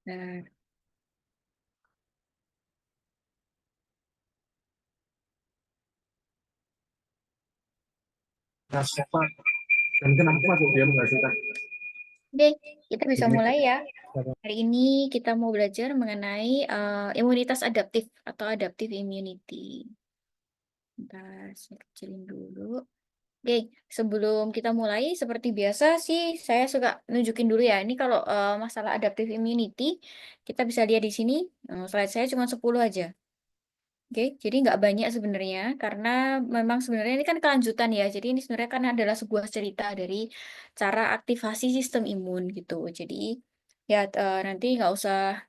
Nah, Nah, Stefan, dan kenapa masuk dia nggak suka? oke, kita bisa Ini mulai ya. Hari ini kita mau belajar mengenai imunitas adaptif atau adaptive immunity. Bentar, saya kecilin dulu. Oke, sebelum kita mulai, seperti biasa sih, saya suka nunjukin dulu ya. Ini kalau masalah adaptive immunity, kita bisa lihat di sini. Slide saya cuma 10 aja. Oke, jadi nggak banyak sebenarnya, karena memang sebenarnya ini kan kelanjutan ya. Jadi ini sebenarnya kan adalah sebuah cerita dari cara aktivasi sistem imun gitu. Jadi ya nanti nggak usah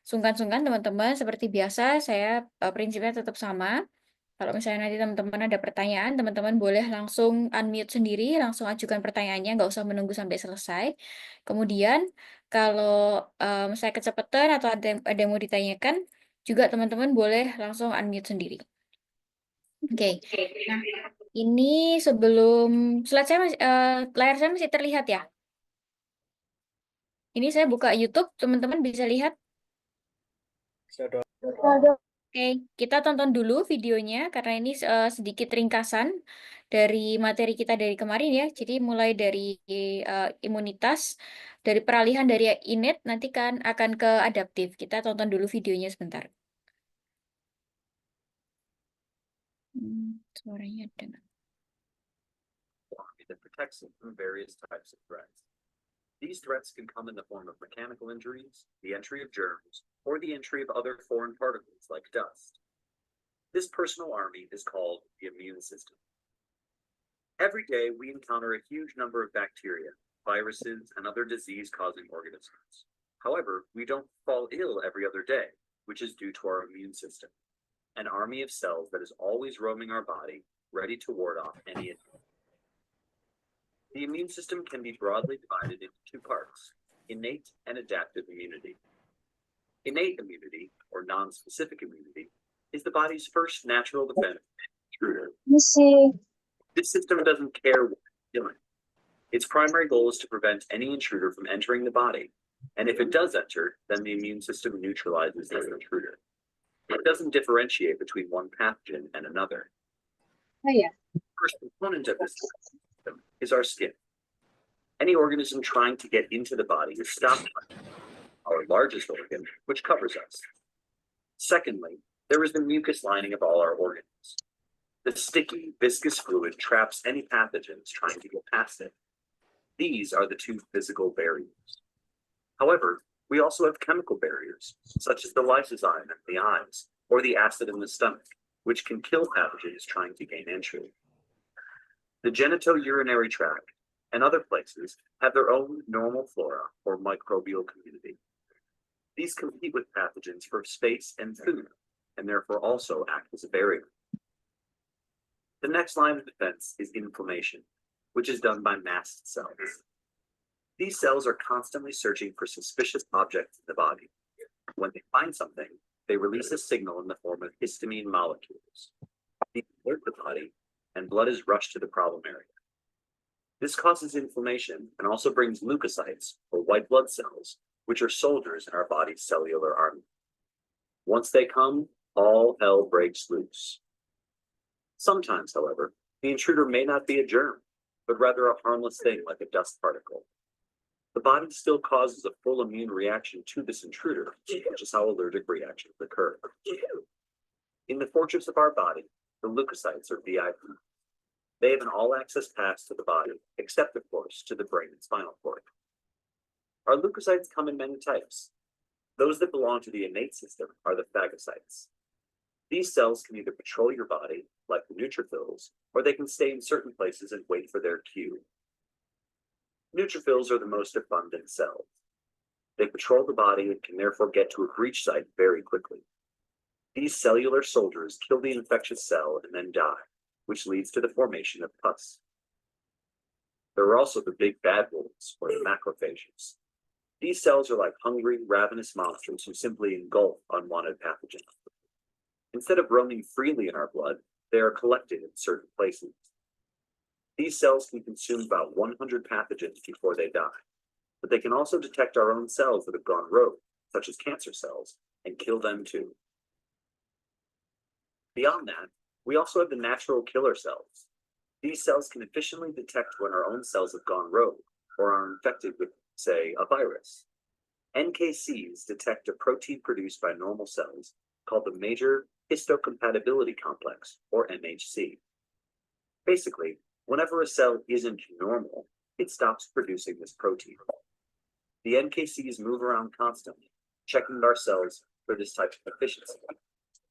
sungkan-sungkan teman-teman. Seperti biasa, saya prinsipnya tetap sama. Kalau misalnya nanti teman-teman ada pertanyaan, teman-teman boleh langsung unmute sendiri, langsung ajukan pertanyaannya, nggak usah menunggu sampai selesai. Kemudian, kalau saya kecepatan atau ada yang mau ditanyakan, juga teman-teman boleh langsung unmute sendiri. Oke, nah ini sebelum slide saya layar saya masih terlihat ya. Ini saya buka YouTube, teman-teman bisa lihat. Oke, kita tonton dulu videonya karena ini sedikit ringkasan dari materi kita dari kemarin ya. Jadi mulai dari imunitas, dari peralihan dari innate nanti kan akan ke adaptif. Kita tonton dulu videonya sebentar. Suaranya ada nggak? That protects them from various types of threats. These threats can come in the form of mechanical injuries, the entry of germs, or the entry of other foreign particles like dust. This personal army is called the immune system. Every day, we encounter a huge number of bacteria, viruses, and other disease-causing organisms. However, we don't fall ill every other day, which is due to our immune system, an army of cells that is always roaming our body, ready to ward off any attack. The immune system can be broadly divided into two parts, innate and adaptive immunity. Innate immunity, or non-specific immunity, is the body's first natural defense against intruder. This system doesn't care what it's doing. Its primary goal is to prevent any intruder from entering the body, and if it does enter, then the immune system neutralizes this intruder. It doesn't differentiate between one pathogen and another. Oh ya. The first component of this system is our skin. Any organism trying to get into the body is stopped by our largest organ, which covers us. Secondly, there is the mucous lining of all our organs. The sticky, viscous fluid traps any pathogens trying to get past it. These are the two physical barriers. However, we also have chemical barriers, such as the lysozyme in the eyes or the acid in the stomach, which can kill pathogens trying to gain entry. The genitourinary tract and other places have their own normal flora or microbial community. These compete with pathogens for space and food, and therefore also act as a barrier. The next line of defense is inflammation, which is done by mast cells. These cells are constantly searching for suspicious objects in the body. When they find something, they release a signal in the form of histamine molecules. These alert the body, and blood is rushed to the problem area. This causes inflammation and also brings leukocytes, or white blood cells, which are soldiers in our body's cellular army. Once they come, all hell breaks loose. Sometimes, however, the intruder may not be a germ, but rather a harmless thing like a dust particle. The body still causes a full immune reaction to this intruder, which is how allergic reactions occur. In the fortress of our body, the leukocytes are VIP. They have an all-access pass to the body, except, of course, to the brain and spinal cord. Our leukocytes come in many types. Those that belong to the innate system are the phagocytes. These cells can either patrol your body, like the neutrophils, or they can stay in certain places and wait for their cue. Neutrophils are the most abundant cells. They patrol the body and can therefore get to a breach site very quickly. These cellular soldiers kill the infectious cell and then die, which leads to the formation of pus. There are also the big bad wolves, or the macrophages. These cells are like hungry, ravenous monsters who simply engulf unwanted pathogens. Instead of roaming freely in our blood, they are collected in certain places. These cells can consume about 100 pathogens before they die, but they can also detect our own cells that have gone rogue such as cancer cells, and kill them too. Beyond that, we also have the natural killer cells. These cells can efficiently detect when our own cells have gone rogue or are infected with, say, a virus. NKCs detect a protein produced by normal cells called the major histocompatibility complex, or MHC. Basically, whenever a cell isn't normal, it stops producing this protein. The NKCs move around constantly, checking our cells for this type of efficiency.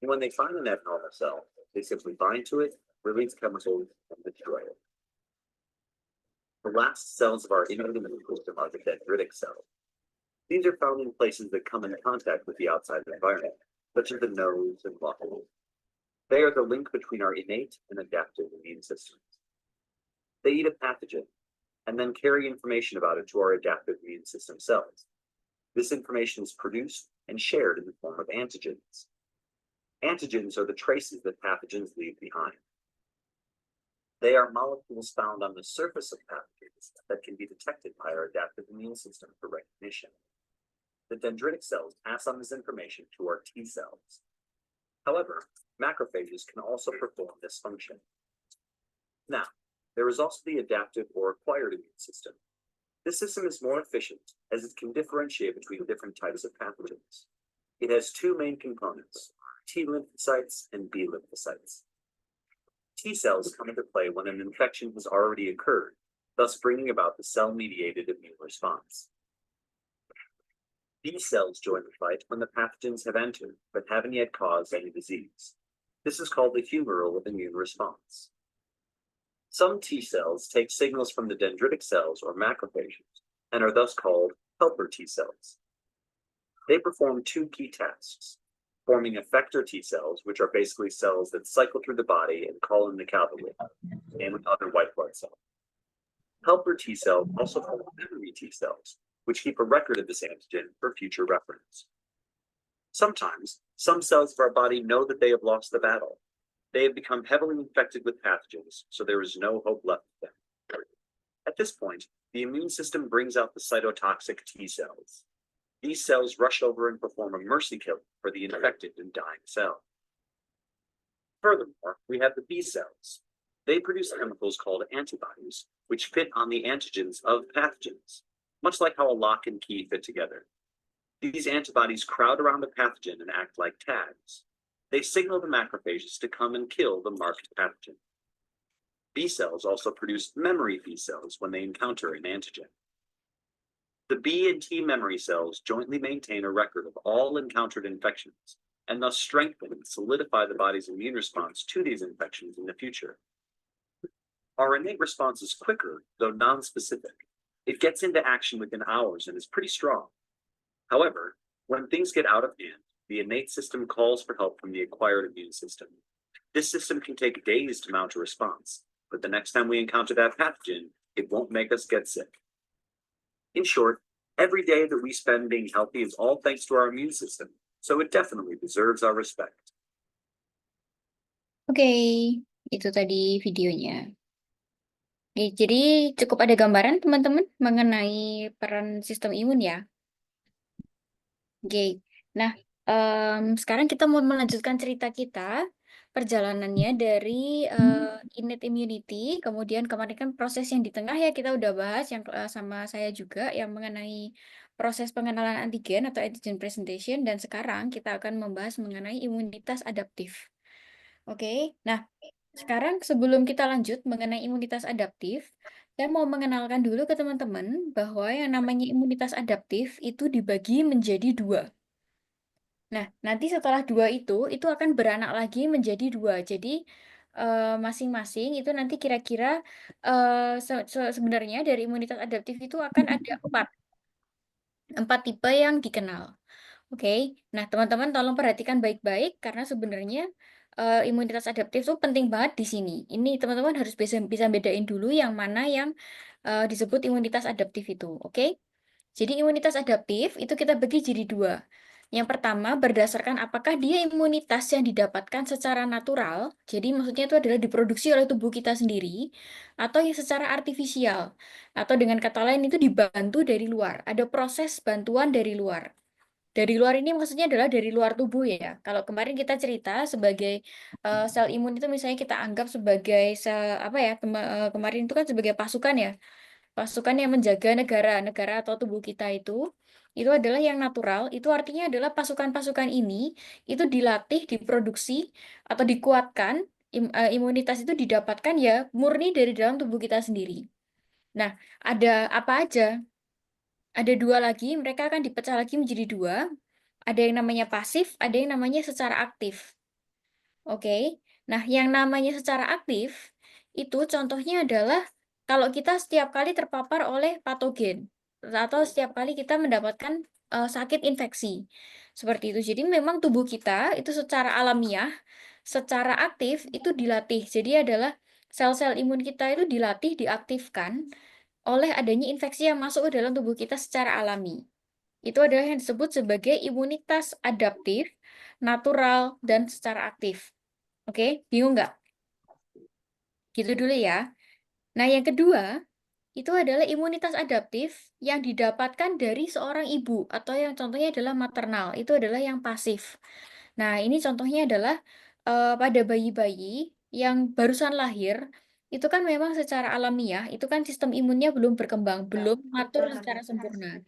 And when they find an abnormal cell, they simply bind to it, release chemicals, and destroy it. The last cells of our immune system are the dendritic cells. These are found in places that come in contact with the outside environment, such as the nose and muscles. They are the link between our innate and adaptive immune systems. They eat a pathogen and then carry information about it to our adaptive immune system cells. This information is produced and shared in the form of antigens. Antigens are the traces that pathogens leave behind. They are molecules found on the surface of pathogens that can be detected by our adaptive immune system for recognition. The dendritic cells pass on this information to our T cells. However, macrophages can also perform this function. Now, there is also the adaptive or acquired immune system. This system is more efficient as it can differentiate between different types of pathogens. It has two main components, T lymphocytes and B lymphocytes. T cells come into play when an infection has already occurred, thus bringing about the cell-mediated immune response. B cells join the fight when the pathogens have entered but haven't yet caused any disease. This is called the humoral immune response. Some T cells take signals from the dendritic cells or macrophages and are thus called helper T cells. They perform two key tasks, forming effector T cells, which are basically cells that cycle through the body and call in the cavalry, and with other white blood cells. Helper T cells also form memory T cells, which keep a record of this antigen for future reference. Sometimes, some cells of our body know that they have lost the battle. They have become heavily infected with pathogens, so there is no hope left for them. At this point, the immune system brings out the cytotoxic T cells. These cells rush over and perform a mercy kill for the infected and dying cell. Furthermore, we have the B cells. They produce chemicals called antibodies, which fit on the antigens of pathogens, much like how a lock and key fit together. These antibodies crowd around the pathogen and act like tags. They signal the macrophages to come and kill the marked pathogen. B cells also produce memory B cells when they encounter an antigen. The B and T memory cells jointly maintain a record of all encountered infections and thus strengthen and solidify the body's immune response to these infections in the future. Our innate response is quicker, though non-specific. It gets into action within hours and is pretty strong. However, when things get out of hand, the innate system calls for help from the acquired immune system. This system can take days to mount a response, but the next time we encounter that pathogen, it won't make us get sick. In short, every day that we spend being healthy is all thanks to our immune system, so it definitely deserves our respect. Oke, itu tadi videonya. Oke, jadi cukup ada gambaran teman-teman mengenai peran sistem imun ya. Oke, nah sekarang kita mau melanjutkan cerita kita, perjalanannya dari innate immunity, kemudian kemarin kan proses yang di tengah ya kita udah bahas yang sama saya juga yang mengenai proses pengenalan antigen atau antigen presentation, dan sekarang kita akan membahas mengenai imunitas adaptif. Oke, nah sekarang sebelum kita lanjut mengenai imunitas adaptif, saya mau mengenalkan dulu ke teman-teman bahwa yang namanya imunitas adaptif itu dibagi menjadi dua. Nah, nanti setelah dua itu akan beranak lagi menjadi dua. Jadi masing-masing itu nanti kira-kira sebenarnya dari imunitas adaptif itu akan ada empat tipe yang dikenal. Oke, nah teman-teman tolong perhatikan baik-baik karena sebenarnya imunitas adaptif itu penting banget di sini. Ini teman-teman harus bisa bedain dulu yang mana yang disebut imunitas adaptif itu. Oke? Jadi imunitas adaptif itu kita bagi jadi dua. Yang pertama berdasarkan apakah dia imunitas yang didapatkan secara natural, jadi maksudnya itu adalah diproduksi oleh tubuh kita sendiri, atau yang secara artifisial, atau dengan kata lain itu dibantu dari luar, ada proses bantuan dari luar. Dari luar ini maksudnya adalah dari luar tubuh ya. Kalau kemarin kita cerita sebagai sel imun itu misalnya kita anggap sebagai sel apa ya kemarin itu kan sebagai pasukan ya. Pasukan yang menjaga negara atau tubuh kita itu adalah yang natural. Itu artinya adalah pasukan-pasukan ini itu dilatih, diproduksi atau dikuatkan. Imunitas itu didapatkan ya murni dari dalam tubuh kita sendiri. Nah, ada apa aja? Ada dua lagi, mereka akan dipecah lagi menjadi dua. Ada yang namanya pasif, ada yang namanya secara aktif. Oke. Nah, yang namanya secara aktif itu contohnya adalah kalau kita setiap kali terpapar oleh patogen atau setiap kali kita mendapatkan sakit infeksi. Seperti itu. Jadi memang tubuh kita itu secara alamiah, secara aktif itu dilatih. Jadi adalah sel-sel imun kita itu dilatih, diaktifkan oleh adanya infeksi yang masuk ke dalam tubuh kita secara alami. Itu adalah yang disebut sebagai imunitas adaptif, natural, dan secara aktif. Oke, bingung nggak? Gitu dulu ya. Nah, yang kedua, itu adalah imunitas adaptif yang didapatkan dari seorang ibu, atau yang contohnya adalah maternal, itu adalah yang pasif. Nah, ini contohnya adalah pada bayi-bayi yang barusan lahir, itu kan memang secara alamiah, itu kan sistem imunnya belum berkembang, belum matur secara sempurna.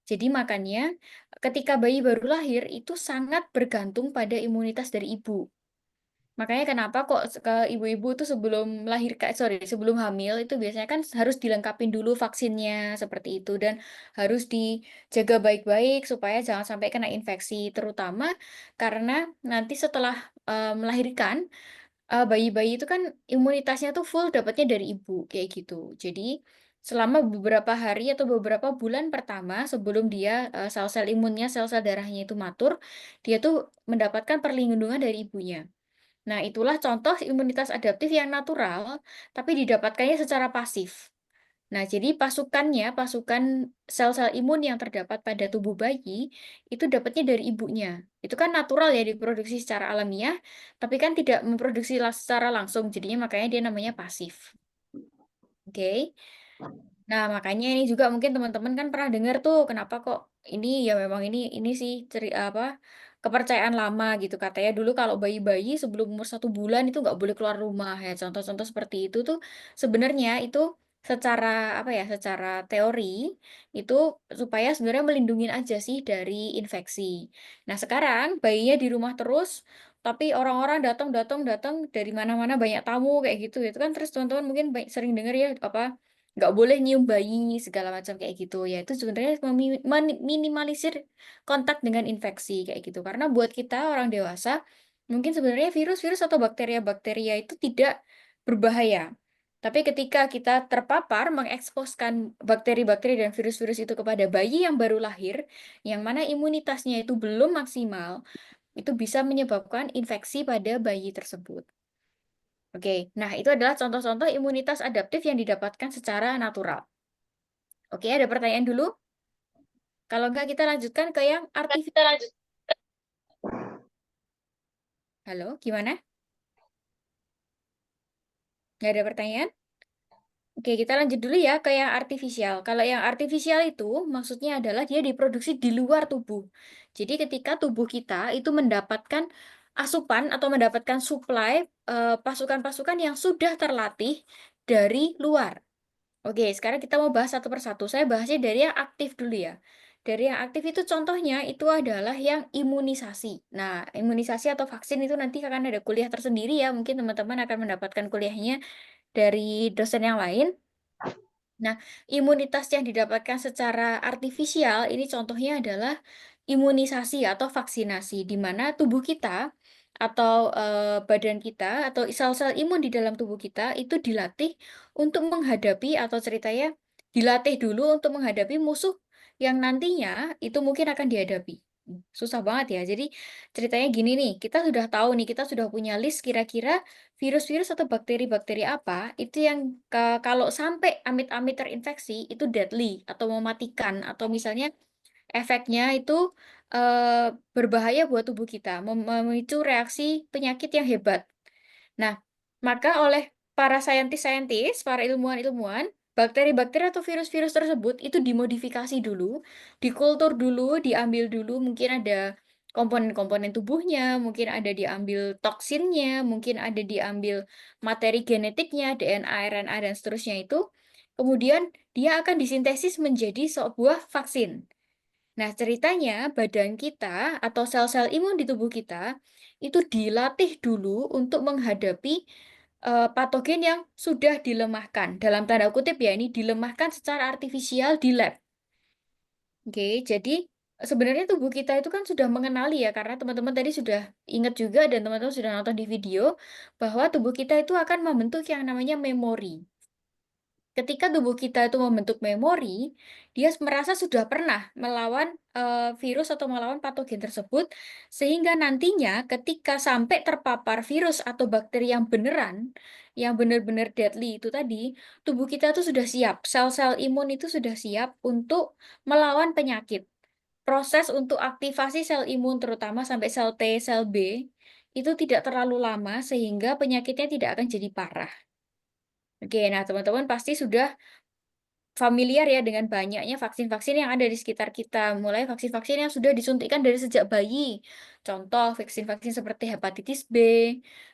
Jadi makanya ketika bayi baru lahir itu sangat bergantung pada imunitas dari ibu. Makanya kenapa kok ke ibu-ibu tuh sebelum sebelum hamil itu biasanya kan harus dilengkapin dulu vaksinnya seperti itu dan harus dijaga baik-baik supaya jangan sampai kena infeksi, terutama karena nanti setelah melahirkan bayi-bayi itu kan imunitasnya tuh full dapatnya dari ibu kayak gitu. Jadi selama beberapa hari atau beberapa bulan pertama sebelum dia sel-sel imunnya, sel-sel darahnya itu matur, dia tuh mendapatkan perlindungan dari ibunya. Nah, itulah contoh imunitas adaptif yang natural, tapi didapatkannya secara pasif. Nah, jadi pasukan sel-sel imun yang terdapat pada tubuh bayi, itu dapatnya dari ibunya. Itu kan natural ya, diproduksi secara alamiah, tapi kan tidak memproduksi secara langsung, jadinya makanya dia namanya pasif. Oke. Nah, makanya ini juga mungkin teman-teman kan pernah dengar tuh kenapa kok ini ya memang ini sih apa kepercayaan lama gitu katanya dulu kalau bayi-bayi sebelum umur 1 bulan itu nggak boleh keluar rumah ya contoh-contoh seperti itu tuh sebenarnya itu secara apa ya secara teori itu supaya sebenarnya melindungi aja sih dari infeksi. Nah, sekarang bayinya di rumah terus tapi orang-orang datang dari mana-mana banyak tamu kayak gitu itu kan terus teman-teman mungkin sering dengar ya apa nggak boleh nyium bayi segala macam kayak gitu ya itu sebenarnya minimalisir kontak dengan infeksi kayak gitu karena buat kita orang dewasa mungkin sebenarnya virus-virus atau bakteria-bakteria itu tidak berbahaya tapi ketika kita terpapar mengeksposkan bakteri-bakteri dan virus-virus itu kepada bayi yang baru lahir yang mana imunitasnya itu belum maksimal itu bisa menyebabkan infeksi pada bayi tersebut. Oke, nah itu adalah contoh-contoh imunitas adaptif yang didapatkan secara natural. Oke, ada pertanyaan dulu? Kalau enggak kita lanjutkan ke yang artifisial. Halo, gimana? Nggak ada pertanyaan? Oke, kita lanjut dulu ya ke yang artifisial. Kalau yang artifisial itu maksudnya adalah dia diproduksi di luar tubuh. Jadi ketika tubuh kita itu mendapatkan asupan atau mendapatkan suplai pasukan-pasukan yang sudah terlatih dari luar. Oke, sekarang kita mau bahas satu persatu. Saya bahasnya dari yang aktif dulu ya. Dari yang aktif itu contohnya itu adalah yang imunisasi. Nah, imunisasi atau vaksin itu nanti akan ada kuliah tersendiri ya. Mungkin teman-teman akan mendapatkan kuliahnya dari dosen yang lain. Nah, imunitas yang didapatkan secara artifisial ini contohnya adalah imunisasi atau vaksinasi, di mana tubuh kita atau badan kita atau sel-sel imun di dalam tubuh kita itu dilatih untuk menghadapi atau ceritanya dilatih dulu untuk menghadapi musuh yang nantinya itu mungkin akan dihadapi. Susah banget ya. Jadi ceritanya gini nih, kita sudah tahu nih, kita sudah punya list kira-kira virus-virus atau bakteri-bakteri apa itu yang kalau sampai amit-amit terinfeksi itu deadly atau mematikan atau misalnya efeknya itu berbahaya buat tubuh kita, memicu reaksi penyakit yang hebat. Nah, maka oleh para saintis-saintis, para ilmuwan-ilmuwan bakteri-bakteri atau virus-virus tersebut itu dimodifikasi dulu, dikultur dulu, diambil dulu, mungkin ada komponen-komponen tubuhnya, mungkin ada diambil toksinnya, mungkin ada diambil materi genetiknya, DNA, RNA, dan seterusnya itu. Kemudian dia akan disintesis menjadi sebuah vaksin. Nah, ceritanya badan kita atau sel-sel imun di tubuh kita itu dilatih dulu untuk menghadapi patogen yang sudah dilemahkan. Dalam tanda kutip ya, ini dilemahkan secara artifisial di lab. Oke, jadi sebenarnya tubuh kita itu kan sudah mengenali ya, karena teman-teman tadi sudah ingat juga dan teman-teman sudah nonton di video bahwa tubuh kita itu akan membentuk yang namanya memori. Ketika tubuh kita itu membentuk memori, dia merasa sudah pernah melawan virus atau melawan patogen tersebut, sehingga nantinya ketika sampai terpapar virus atau bakteri yang beneran, yang benar-benar deadly itu tadi, tubuh kita itu sudah siap, sel-sel imun itu sudah siap untuk melawan penyakit. Proses untuk aktivasi sel imun, terutama sampai sel T, sel B, itu tidak terlalu lama sehingga penyakitnya tidak akan jadi parah. Oke, nah teman-teman pasti sudah familiar ya dengan banyaknya vaksin-vaksin yang ada di sekitar kita, mulai vaksin-vaksin yang sudah disuntikan dari sejak bayi. Contoh vaksin-vaksin seperti hepatitis B,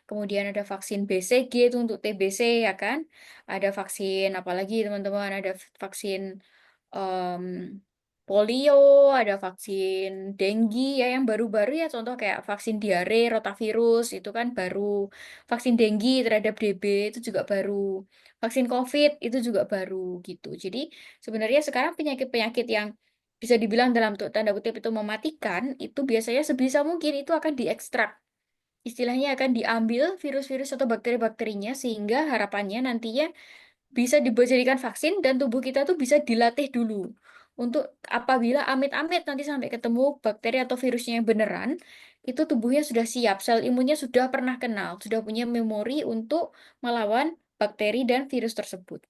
kemudian ada vaksin BCG itu untuk TBC ya kan. Ada vaksin apalagi teman-teman, ada vaksin em, polio, ada vaksin dengue ya yang baru-baru ya, contoh kayak vaksin diare, rotavirus itu kan baru. Vaksin dengue terhadap DB itu juga baru. Vaksin COVID itu juga baru gitu. Jadi sebenarnya sekarang penyakit-penyakit yang bisa dibilang dalam tanda kutip itu mematikan, itu biasanya sebisa mungkin itu akan diekstrak. Istilahnya akan diambil virus-virus atau bakteri-bakterinya sehingga harapannya nantinya bisa dijadikan vaksin dan tubuh kita tuh bisa dilatih dulu untuk apabila amit-amit nanti sampai ketemu bakteri atau virusnya yang beneran, itu tubuhnya sudah siap, sel imunnya sudah pernah kenal, sudah punya memori untuk melawan bakteri dan virus tersebut.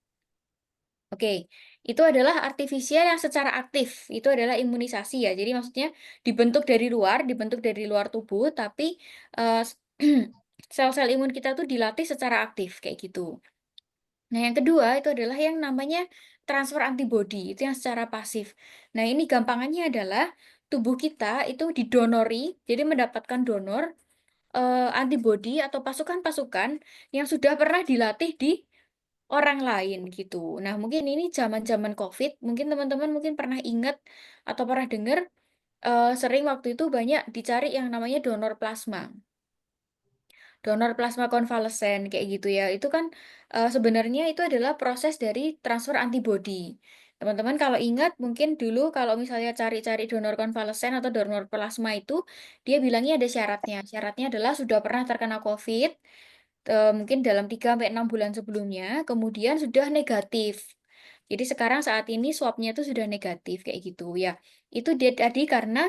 Oke, itu adalah artifisial yang secara aktif, itu adalah imunisasi ya. Jadi maksudnya dibentuk dari luar tubuh, tapi eh, sel-sel imun kita tuh dilatih secara aktif kayak gitu. Nah, yang kedua itu adalah yang namanya transfer antibodi, itu yang secara pasif. Nah, ini gampangannya adalah tubuh kita itu didonori, jadi mendapatkan donor antibodi atau pasukan-pasukan yang sudah pernah dilatih di orang lain gitu. Nah, mungkin ini zaman-zaman COVID, mungkin teman-teman mungkin pernah ingat atau pernah dengar sering waktu itu banyak dicari yang namanya donor plasma. Donor plasma konvalesen kayak gitu ya. Itu kan sebenarnya itu adalah proses dari transfer antibodi. Teman-teman kalau ingat mungkin dulu kalau misalnya cari-cari donor konvalesen atau donor plasma itu dia bilangnya ada syaratnya. Syaratnya adalah sudah pernah terkena COVID mungkin dalam 3 sampai 6 bulan sebelumnya, kemudian sudah negatif. Jadi sekarang saat ini swabnya itu sudah negatif kayak gitu ya. Itu dia tadi karena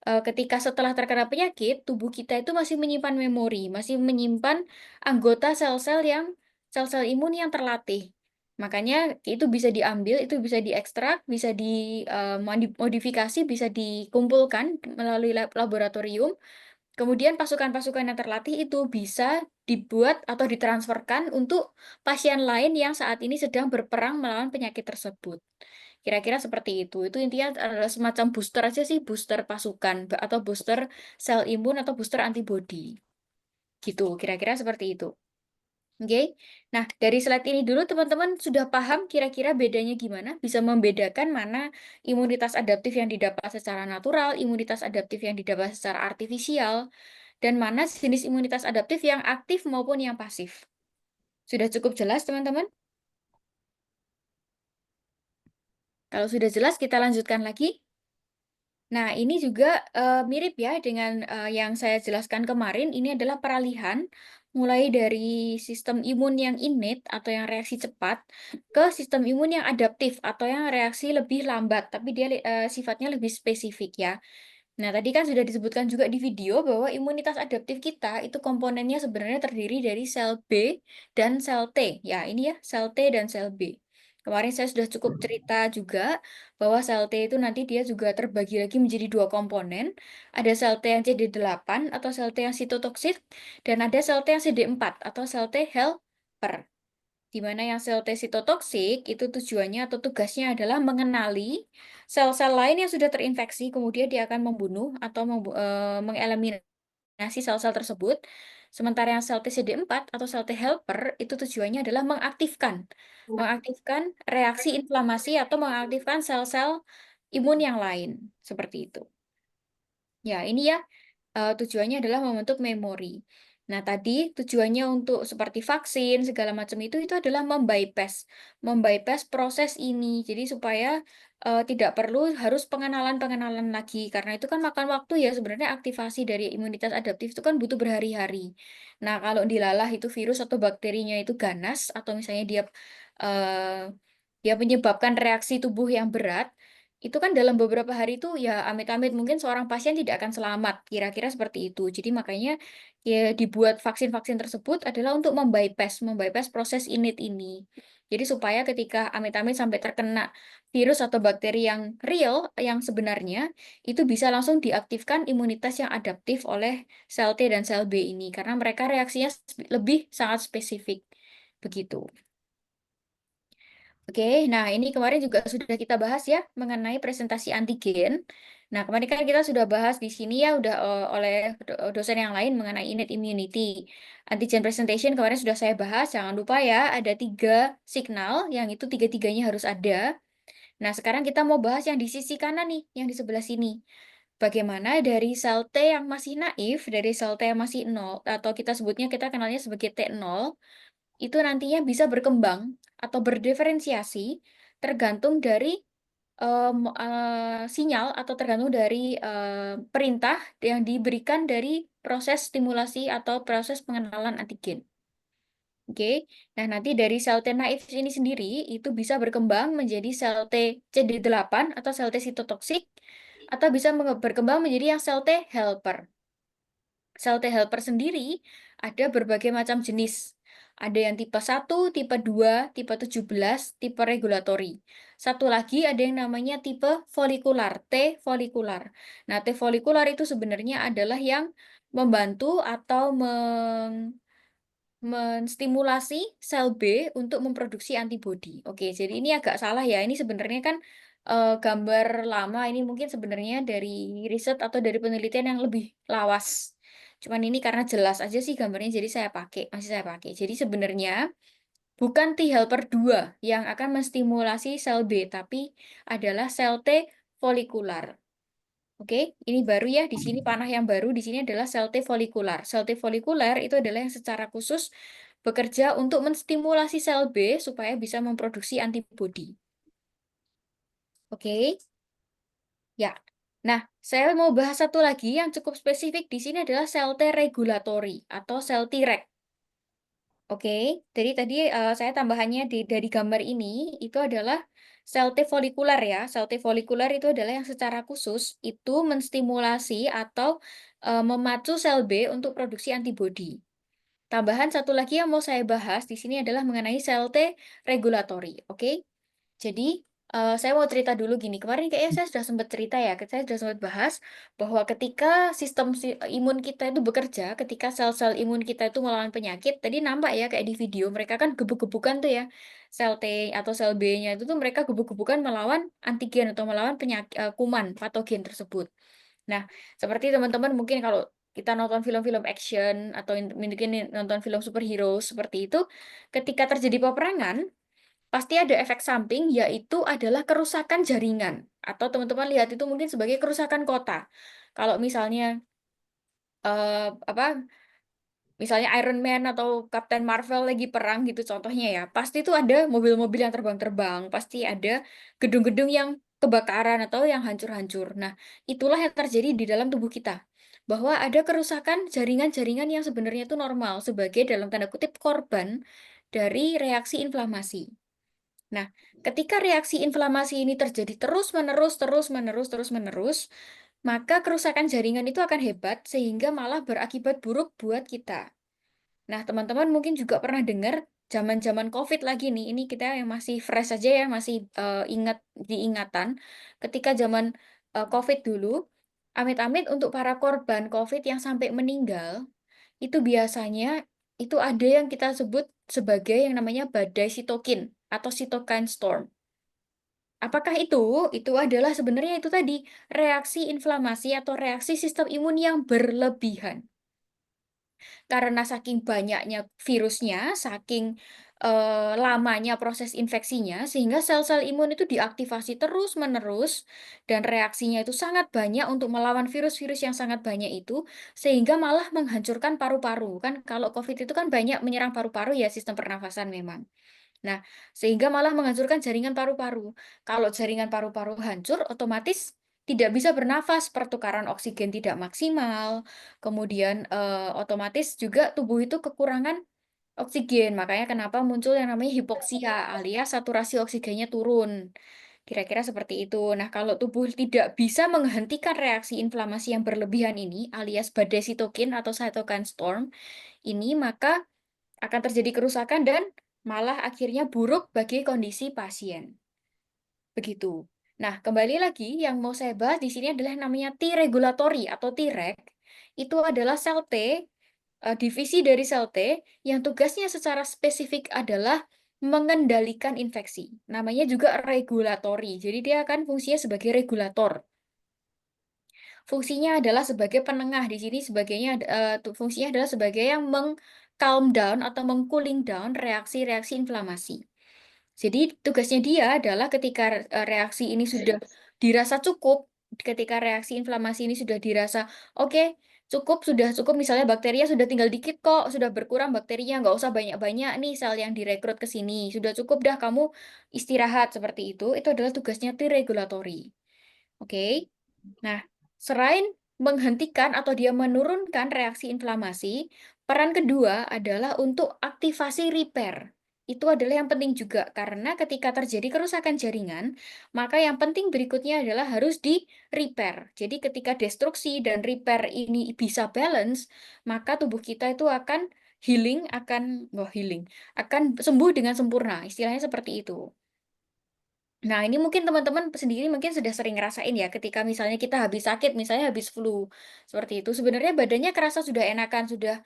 ketika setelah terkena penyakit, tubuh kita itu masih menyimpan memori, masih menyimpan anggota sel-sel yang sel-sel imun yang terlatih. Makanya itu bisa diambil, itu bisa diekstrak, bisa dimodifikasi, bisa dikumpulkan melalui laboratorium. Kemudian pasukan-pasukan yang terlatih itu bisa dibuat atau ditransferkan untuk pasien lain yang saat ini sedang berperang melawan penyakit tersebut. Kira-kira seperti itu. Itu intinya adalah semacam booster aja sih, booster pasukan atau booster sel imun atau booster antibodi. Gitu, kira-kira seperti itu. Oke. Nah, dari slide ini dulu teman-teman sudah paham kira-kira bedanya gimana? Bisa membedakan mana imunitas adaptif yang didapat secara natural, imunitas adaptif yang didapat secara artifisial, dan mana jenis imunitas adaptif yang aktif maupun yang pasif. Sudah cukup jelas, teman-teman? Kalau sudah jelas, kita lanjutkan lagi. Nah, ini juga mirip ya dengan yang saya jelaskan kemarin. Ini adalah peralihan mulai dari sistem imun yang innate atau yang reaksi cepat ke sistem imun yang adaptif atau yang reaksi lebih lambat, tapi dia sifatnya lebih spesifik ya. Nah, tadi kan sudah disebutkan juga di video bahwa imunitas adaptif kita itu komponennya sebenarnya terdiri dari sel B dan sel T. Ya, ini ya, sel T dan sel B. Kemarin saya sudah cukup cerita juga bahwa sel T itu nanti dia juga terbagi lagi menjadi 2 komponen. Ada sel T yang CD8 atau sel T yang sitotoksik, dan ada sel T yang CD4 atau sel T helper. Di mana yang sel T sitotoksik itu tujuannya atau tugasnya adalah mengenali sel-sel lain yang sudah terinfeksi, kemudian dia akan membunuh atau mengeliminasi sel-sel tersebut. Sementara yang sel TCD4 atau sel T helper itu tujuannya adalah mengaktifkan reaksi inflamasi atau mengaktifkan sel-sel imun yang lain, seperti itu. Ya, ini ya tujuannya adalah membentuk memori. Nah, tadi tujuannya untuk seperti vaksin segala macam itu adalah membypass proses ini. Jadi supaya tidak perlu harus pengenalan-pengenalan lagi karena itu kan makan waktu ya sebenarnya aktivasi dari imunitas adaptif itu kan butuh berhari-hari. Nah, kalau dilalah itu virus atau bakterinya itu ganas atau misalnya dia menyebabkan reaksi tubuh yang berat, itu kan dalam beberapa hari itu ya amit-amit mungkin seorang pasien tidak akan selamat, kira-kira seperti itu. Jadi makanya ya dibuat vaksin-vaksin tersebut adalah untuk membypass proses innate ini. Jadi supaya ketika amit-amit sampai terkena virus atau bakteri yang real, yang sebenarnya, itu bisa langsung diaktifkan imunitas yang adaptif oleh sel T dan sel B ini, karena mereka reaksinya lebih sangat spesifik. Begitu. Oke, nah ini kemarin juga sudah kita bahas ya mengenai presentasi antigen. Nah, kemarin kan kita sudah bahas di sini ya udah oleh dosen yang lain mengenai innate immunity. Antigen presentation kemarin sudah saya bahas, jangan lupa ya ada 3 signal yang itu tiga-tiganya harus ada. Nah, sekarang kita mau bahas yang di sisi kanan nih, yang di sebelah sini. Bagaimana dari sel T yang masih naif, dari sel T yang masih 0, atau kita sebutnya kita kenalnya sebagai T0, itu nantinya bisa berkembang atau berdiferensiasi tergantung dari sinyal atau tergantung dari perintah yang diberikan dari proses stimulasi atau proses pengenalan antigen. Oke, nah nanti dari sel T naif ini sendiri itu bisa berkembang menjadi sel T CD8 atau sel T sitotoksik atau bisa berkembang menjadi yang sel T helper. Sel T helper sendiri ada berbagai macam jenis. Ada yang tipe 1, tipe 2, tipe 17, tipe regulatory. Satu lagi ada yang namanya tipe folikular, T folikular. Nah, T folikular itu sebenarnya adalah yang membantu atau menstimulasi sel B untuk memproduksi antibodi. Oke, jadi ini agak salah ya. Ini sebenarnya kan gambar lama ini mungkin sebenarnya dari riset atau dari penelitian yang lebih lawas. Cuman ini karena jelas aja sih gambarnya, jadi masih saya pakai. Jadi sebenarnya bukan T helper 2 yang akan menstimulasi sel B, tapi adalah sel T folikular. Oke, ini baru ya. Di sini panah yang baru di sini adalah sel T folikular. Sel T folikular itu adalah yang secara khusus bekerja untuk menstimulasi sel B supaya bisa memproduksi antibodi. Oke. Ya. Nah, saya mau bahas satu lagi yang cukup spesifik di sini adalah sel T regulatory atau sel Treg. Oke, jadi tadi saya tambahannya dari gambar ini itu adalah sel T folikular ya. Sel T folikular itu adalah yang secara khusus itu menstimulasi atau memacu sel B untuk produksi antibodi. Tambahan satu lagi yang mau saya bahas di sini adalah mengenai sel T regulatory. Oke, jadi saya mau cerita dulu gini. Kemarin kayaknya saya sudah sempat cerita ya, saya sudah sempat bahas bahwa ketika sistem imun kita itu bekerja, ketika sel-sel imun kita itu melawan penyakit, tadi nampak ya kayak di video, mereka kan gebuk-gebukan tuh ya, sel T atau sel B-nya itu tuh mereka gebuk-gebukan melawan antigen atau melawan penyakit kuman patogen tersebut. Nah, seperti teman-teman mungkin kalau kita nonton film-film action atau mungkin nonton film superhero seperti itu, ketika terjadi peperangan, pasti ada efek samping, yaitu adalah kerusakan jaringan. Atau teman-teman lihat itu mungkin sebagai kerusakan kota. Kalau misalnya apa misalnya Iron Man atau Captain Marvel lagi perang gitu contohnya ya, pasti itu ada mobil-mobil yang terbang-terbang, pasti ada gedung-gedung yang kebakaran atau yang hancur-hancur. Nah, itulah yang terjadi di dalam tubuh kita. Bahwa ada kerusakan jaringan-jaringan yang sebenarnya itu normal sebagai dalam tanda kutip korban dari reaksi inflamasi. Nah, ketika reaksi inflamasi ini terjadi terus-menerus, maka kerusakan jaringan itu akan hebat sehingga malah berakibat buruk buat kita. Nah, teman-teman mungkin juga pernah dengar zaman-zaman COVID lagi nih. Ini kita yang masih fresh aja ya, masih ingat diingatan. Ketika zaman COVID dulu, amit-amit untuk para korban COVID yang sampai meninggal, itu biasanya itu ada yang kita sebut sebagai yang namanya badai sitokin atau cytokine storm. Apakah itu? Itu adalah sebenarnya itu tadi reaksi inflamasi atau reaksi sistem imun yang berlebihan. Karena saking banyaknya virusnya, saking lamanya proses infeksinya, sehingga sel-sel imun itu diaktifasi terus-menerus, dan reaksinya itu sangat banyak untuk melawan virus-virus yang sangat banyak itu, sehingga malah menghancurkan paru-paru. Kan kalau COVID itu kan banyak menyerang paru-paru ya, sistem pernafasan memang. Nah, sehingga malah menghancurkan jaringan paru-paru. Kalau jaringan paru-paru hancur, otomatis tidak bisa bernafas, pertukaran oksigen tidak maksimal, kemudian otomatis juga tubuh itu kekurangan oksigen. Makanya kenapa muncul yang namanya hipoksia, alias saturasi oksigennya turun. Kira-kira seperti itu. Nah, kalau tubuh tidak bisa menghentikan reaksi inflamasi yang berlebihan ini, alias badai sitokin atau cytokine storm, ini maka akan terjadi kerusakan dan malah akhirnya buruk bagi kondisi pasien. Begitu. Nah, kembali lagi yang mau saya bahas di sini adalah namanya T regulatory atau Treg. Itu adalah sel T, divisi dari sel T yang tugasnya secara spesifik adalah mengendalikan infeksi. Namanya juga regulatory. Jadi dia akan fungsinya sebagai regulator. Fungsinya adalah sebagai penengah di sini fungsinya adalah sebagai yang calm down atau cooling down reaksi-reaksi inflamasi. Jadi tugasnya dia adalah ketika reaksi ini sudah dirasa cukup, ketika reaksi inflamasi ini sudah dirasa oke, sudah cukup misalnya bakterinya sudah tinggal dikit kok, sudah berkurang bakterinya, nggak usah banyak-banyak nih sel yang direkrut ke sini, sudah cukup dah kamu istirahat seperti itu adalah tugasnya T regulatory. Oke. Nah, selain menghentikan atau dia menurunkan reaksi inflamasi, peran kedua adalah untuk aktivasi repair. Itu adalah yang penting juga, karena ketika terjadi kerusakan jaringan, maka yang penting berikutnya adalah harus di-repair. Jadi ketika destruksi dan repair ini bisa balance, maka tubuh kita itu akan akan sembuh dengan sempurna. Istilahnya seperti itu. Nah, ini mungkin teman-teman sendiri mungkin sudah sering ngerasain ya, ketika misalnya kita habis sakit, misalnya habis flu, seperti itu. Sebenarnya badannya kerasa sudah enakan, sudah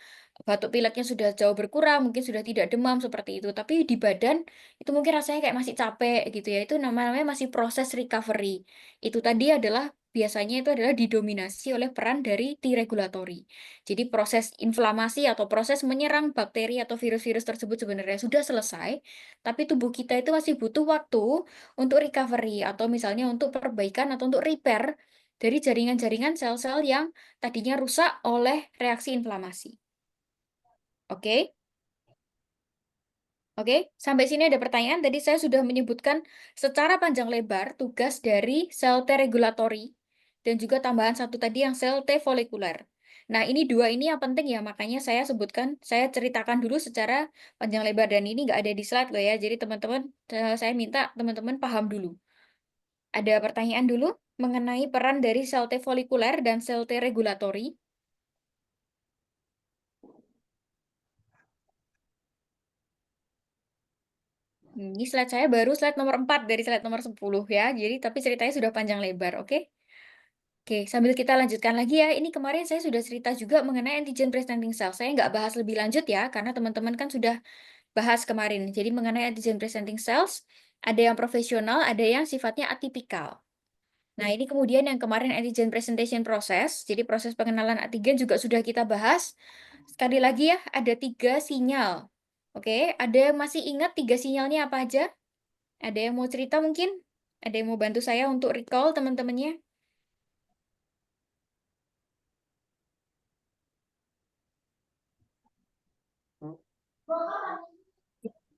batuk pileknya sudah jauh berkurang, mungkin sudah tidak demam seperti itu. Tapi di badan itu mungkin rasanya kayak masih capek gitu ya. Itu namanya masih proses recovery. Itu tadi adalah biasanya itu adalah didominasi oleh peran dari T regulatory. Jadi proses inflamasi atau proses menyerang bakteri atau virus-virus tersebut sebenarnya sudah selesai, tapi tubuh kita itu masih butuh waktu untuk recovery atau misalnya untuk perbaikan atau untuk repair dari jaringan-jaringan sel-sel yang tadinya rusak oleh reaksi inflamasi. Oke? Oke, sampai sini ada pertanyaan. Tadi saya sudah menyebutkan secara panjang lebar tugas dari sel T regulatory dan juga tambahan satu tadi yang sel T folikuler. Nah, ini dua ini yang penting ya, makanya saya sebutkan, saya ceritakan dulu secara panjang lebar dan ini nggak ada di slide loh ya. Jadi teman-teman, saya minta teman-teman paham dulu. Ada pertanyaan dulu mengenai peran dari sel T folikuler dan sel T regulatory. Ini slide saya baru slide nomor 4 dari slide nomor 10 ya. Jadi tapi ceritanya sudah panjang lebar, oke? Oke, sambil kita lanjutkan lagi ya. Ini kemarin saya sudah cerita juga mengenai antigen presenting cell. Saya nggak bahas lebih lanjut ya, karena teman-teman kan sudah bahas kemarin. Jadi mengenai antigen presenting cells, ada yang profesional, ada yang sifatnya atipikal. Nah, ini kemudian yang kemarin antigen presentation process, jadi proses pengenalan antigen juga sudah kita bahas. Sekali lagi ya, ada 3 sinyal. Oke, ada yang masih ingat 3 sinyalnya apa aja? Ada yang mau cerita mungkin? Ada yang mau bantu saya untuk recall teman-temannya?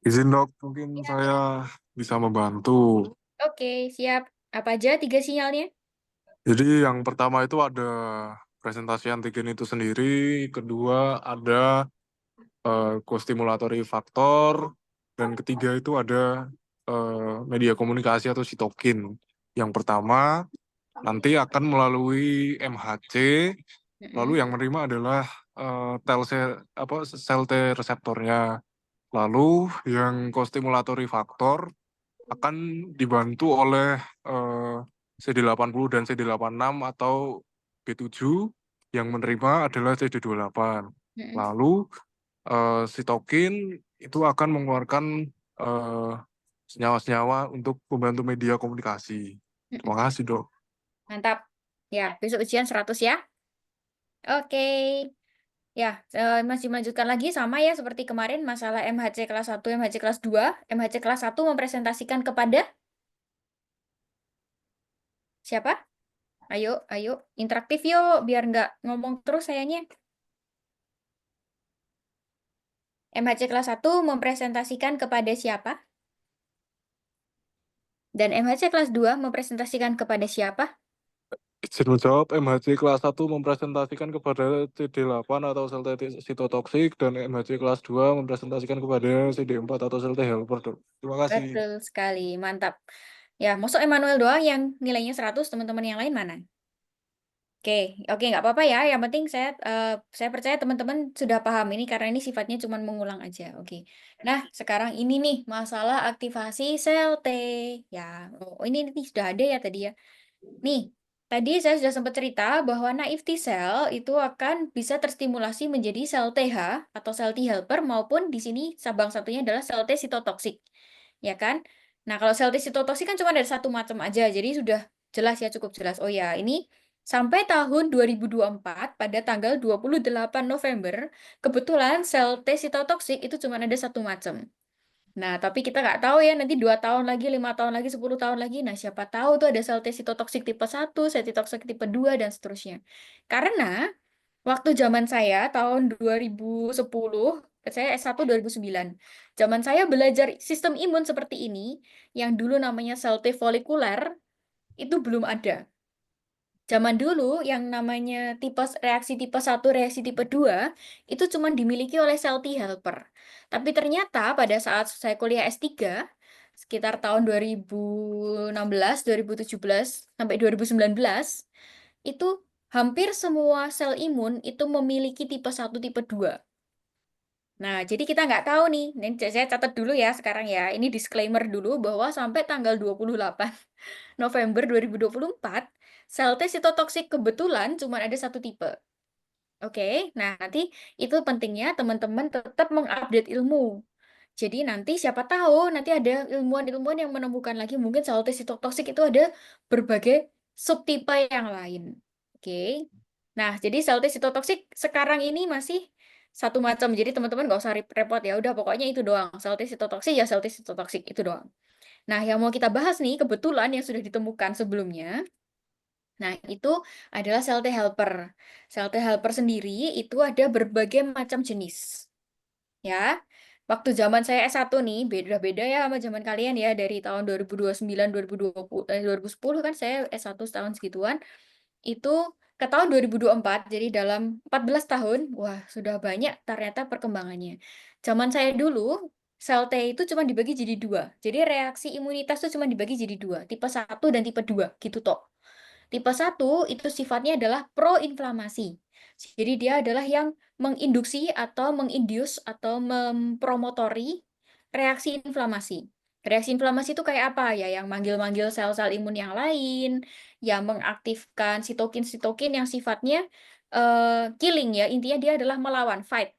Izin dok, mungkin saya bisa membantu. Oke, siap. Apa aja 3 sinyalnya? Jadi yang pertama itu ada presentasi antigen itu sendiri, kedua ada kostimulatory faktor, dan ketiga itu ada media komunikasi atau sitokin. Yang pertama nanti akan melalui MHC, lalu yang menerima adalah sel T reseptornya. Lalu yang kostimulatory faktor akan dibantu oleh CD80 dan CD86 atau B7, yang menerima adalah CD28. Lalu sitokin itu akan mengeluarkan eh, senyawa-senyawa untuk membantu media komunikasi. Terima kasih, Dok. Mantap. Ya, besok ujian 100 ya. Oke. Ya, masih melanjutkan lagi sama ya seperti kemarin masalah MHC kelas 1, MHC kelas 2. MHC kelas 1 mempresentasikan kepada siapa? Ayo, interaktif yuk, biar nggak ngomong terus sayanya. MHC kelas 1 mempresentasikan kepada siapa? Dan MHC kelas 2 mempresentasikan kepada siapa? Izin menjawab, MHC kelas 1 mempresentasikan kepada CD8 atau sel T sitotoksik, dan MHC kelas 2 mempresentasikan kepada CD4 atau sel T helper, Dok. Terima kasih. Betul sekali, mantap. Ya, masuk Emmanuel doang yang nilainya 100, teman-teman yang lain mana? Oke, nggak apa-apa ya. Yang penting saya percaya teman-teman sudah paham ini karena ini sifatnya cuma mengulang aja. Oke. Nah, sekarang ini nih masalah aktivasi sel T. Ya, ini sudah ada ya tadi ya. Nih, tadi saya sudah sempat cerita bahwa naif T cell itu akan bisa terstimulasi menjadi sel TH atau sel T helper maupun di sini sabang satunya adalah sel T sitotoksik. Ya kan? Nah, kalau sel T sitotoksik kan cuma ada satu macam aja. Jadi sudah jelas ya, cukup jelas. Oh ya, ini sampai tahun 2024 pada tanggal 28 November, kebetulan sel T sitotoksik itu cuma ada satu macam. Nah, tapi kita nggak tahu ya, nanti 2 tahun lagi, 5 tahun lagi, 10 tahun lagi. Nah, siapa tahu tuh ada sel T sitotoksik tipe 1, sel sitotoksik tipe 2, dan seterusnya. Karena waktu zaman saya, tahun 2010, saya S1 2009. Zaman saya belajar sistem imun seperti ini, yang dulu namanya sel T folikuler, itu belum ada. Zaman dulu yang namanya reaksi tipe 1, reaksi tipe 2 itu cuma dimiliki oleh sel T helper. Tapi ternyata pada saat saya kuliah S3 sekitar tahun 2016, 2017 sampai 2019 itu hampir semua sel imun itu memiliki tipe 1, tipe 2. Nah, jadi kita nggak tahu nih. Ini saya catat dulu ya sekarang ya. Ini disclaimer dulu bahwa sampai tanggal 28 November 2024, sel T sitotoksik kebetulan cuma ada satu tipe. Oke, nah nanti itu pentingnya teman-teman tetap mengupdate ilmu. Jadi nanti siapa tahu nanti ada ilmuwan-ilmuwan yang menemukan lagi mungkin sel T sitotoksik itu ada berbagai subtipe yang lain. Oke. Nah, jadi sel T sitotoksik sekarang ini masih satu macam. Jadi teman-teman nggak usah repot ya. Udah pokoknya itu doang. Sel T sitotoksik ya sel T sitotoksik itu doang. Nah, yang mau kita bahas nih, kebetulan yang sudah ditemukan sebelumnya, nah itu adalah sel T helper. Sel T helper sendiri itu ada berbagai macam jenis. Ya, waktu zaman saya S1 nih, beda-beda ya sama zaman kalian ya, dari tahun 2029, 2020, 2010 kan saya S1 setahun segituan, itu ke tahun 2024, jadi dalam 14 tahun, wah sudah banyak ternyata perkembangannya. Zaman saya dulu, sel T itu cuma dibagi jadi dua. Jadi reaksi imunitas itu cuma dibagi jadi dua, tipe 1 dan tipe 2, gitu toh. Tipe 1 itu sifatnya adalah proinflamasi. Jadi dia adalah yang menginduksi atau menginduce atau mempromotori reaksi inflamasi. Reaksi inflamasi itu kayak apa ya? Yang manggil-manggil sel-sel imun yang lain, yang mengaktifkan sitokin-sitokin yang sifatnya killing ya. Intinya dia adalah melawan, fight.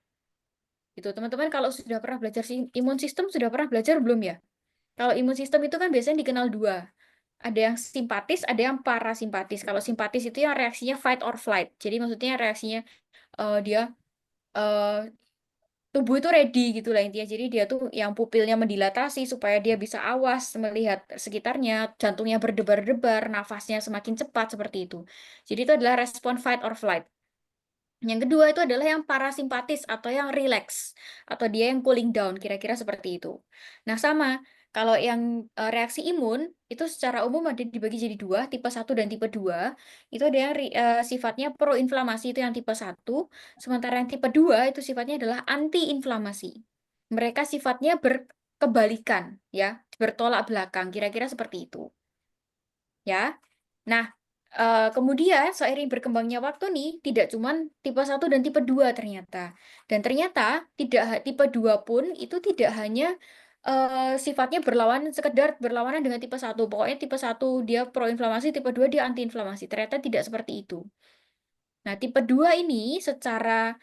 Itu teman-teman kalau sudah pernah belajar imun sistem sudah pernah belajar belum ya? Kalau imun sistem itu kan biasanya dikenal dua. Ada yang simpatis, ada yang parasimpatis. Kalau simpatis itu yang reaksinya fight or flight. Jadi maksudnya reaksinya dia eh, tubuh itu ready gitu lah intinya. Jadi dia tuh yang pupilnya mendilatasi supaya dia bisa awas melihat sekitarnya, jantungnya berdebar-debar, nafasnya semakin cepat seperti itu. Jadi itu adalah respon fight or flight. Yang kedua itu adalah yang parasimpatis atau yang relax atau dia yang cooling down kira-kira seperti itu. Nah, sama kalau yang reaksi imun itu secara umum ada dibagi jadi dua, tipe 1 dan tipe 2. Itu ada yang sifatnya proinflamasi itu yang tipe 1, sementara yang tipe 2 itu sifatnya adalah anti-inflamasi. Mereka sifatnya berkebalikan ya, bertolak belakang, kira-kira seperti itu. Ya. Nah, kemudian seiring berkembangnya waktu nih, tidak cuma tipe 1 dan tipe 2 ternyata. Dan ternyata tipe 2 pun itu tidak hanya sifatnya sekedar berlawanan dengan tipe 1. Pokoknya tipe 1 dia proinflamasi, tipe 2 dia antiinflamasi. Ternyata tidak seperti itu. Nah, tipe 2 ini secara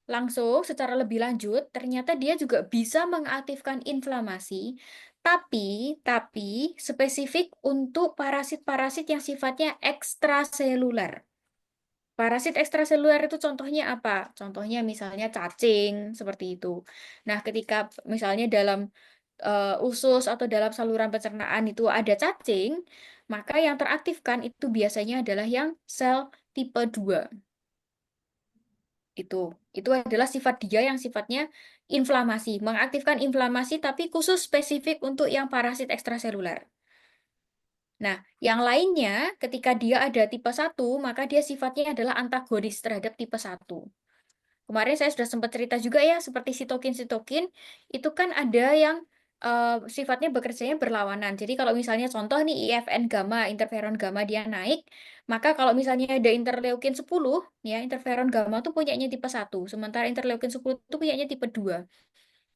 langsung secara lebih lanjut, ternyata dia juga bisa mengaktifkan inflamasi, tapi spesifik untuk parasit-parasit yang sifatnya ekstraseluler. Parasit ekstraseluler itu contohnya apa? Contohnya misalnya cacing, seperti itu. Nah, ketika misalnya dalam usus atau dalam saluran pencernaan itu ada cacing, maka yang teraktifkan itu biasanya adalah yang sel tipe 2. Itu adalah sifat dia yang sifatnya inflamasi, mengaktifkan inflamasi tapi khusus spesifik untuk yang parasit ekstraseluler. Nah, yang lainnya ketika dia ada tipe 1, maka dia sifatnya adalah antagonis terhadap tipe 1. Kemarin saya sudah sempat cerita juga ya, seperti sitokin-sitokin, itu kan ada yang sifatnya bekerjanya berlawanan. Jadi kalau misalnya contoh nih IFN gamma, interferon gamma dia naik, maka kalau misalnya ada interleukin 10, ya interferon gamma tuh punyanya tipe 1, sementara interleukin 10 itu punyanya tipe 2.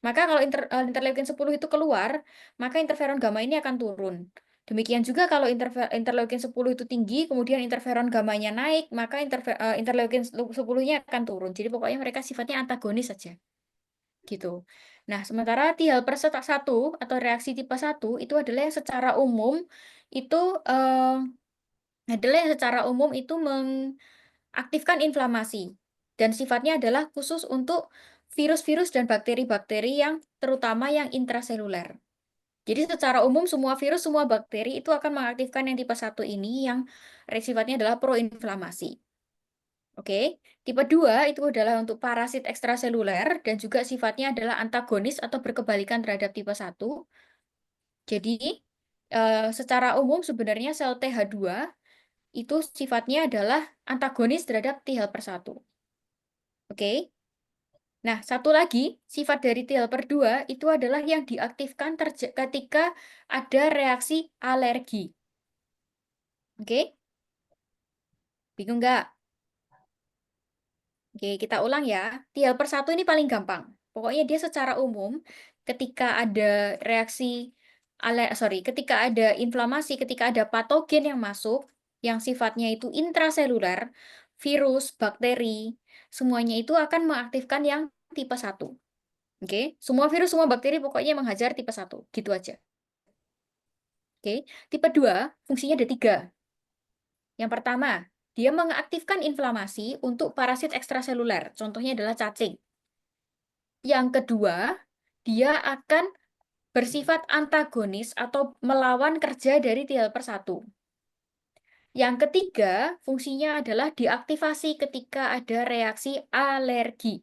Maka kalau interleukin 10 itu keluar, maka interferon gamma ini akan turun. Demikian juga kalau interleukin 10 itu tinggi, kemudian interferon gammanya naik, maka interleukin 10-nya akan turun. Jadi pokoknya mereka sifatnya antagonis saja. Gitu. Nah, sementara T helper 1 atau reaksi tipe 1 itu adalah yang secara umum itu mengaktifkan inflamasi dan sifatnya adalah khusus untuk virus-virus dan bakteri-bakteri yang terutama yang intraseluler. Jadi secara umum semua virus, semua bakteri itu akan mengaktifkan yang tipe 1 ini yang sifatnya adalah proinflamasi. Oke, tipe 2 itu adalah untuk parasit ekstraseluler dan juga sifatnya adalah antagonis atau berkebalikan terhadap tipe 1. Jadi secara umum sebenarnya sel TH2 itu sifatnya adalah antagonis terhadap T helper 1. Oke. Nah, satu lagi sifat dari T helper 2 itu adalah yang diaktifkan ketika ada reaksi alergi. Oke? Bingung nggak? Oke, kita ulang ya. T helper 1 ini paling gampang. Pokoknya dia secara umum ketika ada ketika ada inflamasi, ketika ada patogen yang masuk, yang sifatnya itu intraseluler, virus, bakteri, semuanya itu akan mengaktifkan yang tipe 1. Oke, semua virus, semua bakteri pokoknya menghajar tipe 1. Gitu aja. Oke, tipe 2 fungsinya ada 3. Yang pertama, dia mengaktifkan inflamasi untuk parasit ekstraseluler. Contohnya adalah cacing. Yang kedua, dia akan bersifat antagonis atau melawan kerja dari T helper 1. Yang ketiga, fungsinya adalah diaktifasi ketika ada reaksi alergi.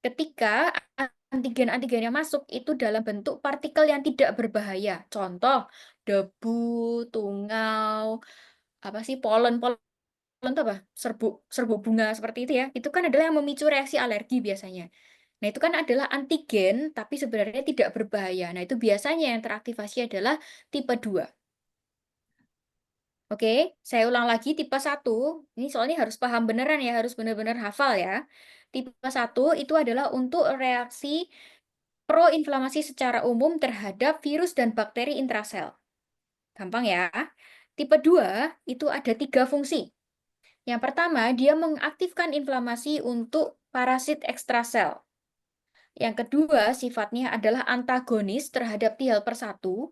Ketika antigen-antigen yang masuk itu dalam bentuk partikel yang tidak berbahaya. Contoh, debu, tungau, polen itu apa? Serbuk bunga seperti itu ya. Itu kan adalah yang memicu reaksi alergi biasanya. Nah, itu kan adalah antigen tapi sebenarnya tidak berbahaya. Nah, itu biasanya yang teraktivasi adalah tipe 2. Oke, saya ulang lagi tipe 1. Ini soalnya harus paham beneran ya, harus benar-benar hafal ya. Tipe 1 itu adalah untuk reaksi proinflamasi secara umum terhadap virus dan bakteri intrasel. Gampang ya. Tipe 2 itu ada 3 fungsi. Yang pertama, dia mengaktifkan inflamasi untuk parasit ekstrasel. Yang kedua, sifatnya adalah antagonis terhadap T helper 1.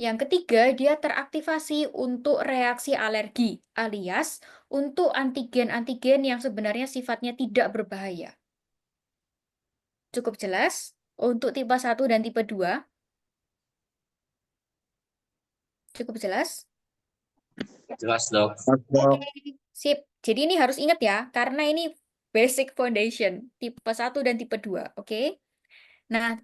Yang ketiga, dia teraktivasi untuk reaksi alergi, alias untuk antigen-antigen yang sebenarnya sifatnya tidak berbahaya. Cukup jelas untuk tipe 1 dan tipe 2? Cukup jelas? Jelas, Dok. Oke, sip. Jadi ini harus ingat ya, karena ini basic foundation, tipe 1 dan tipe 2, oke? Nah,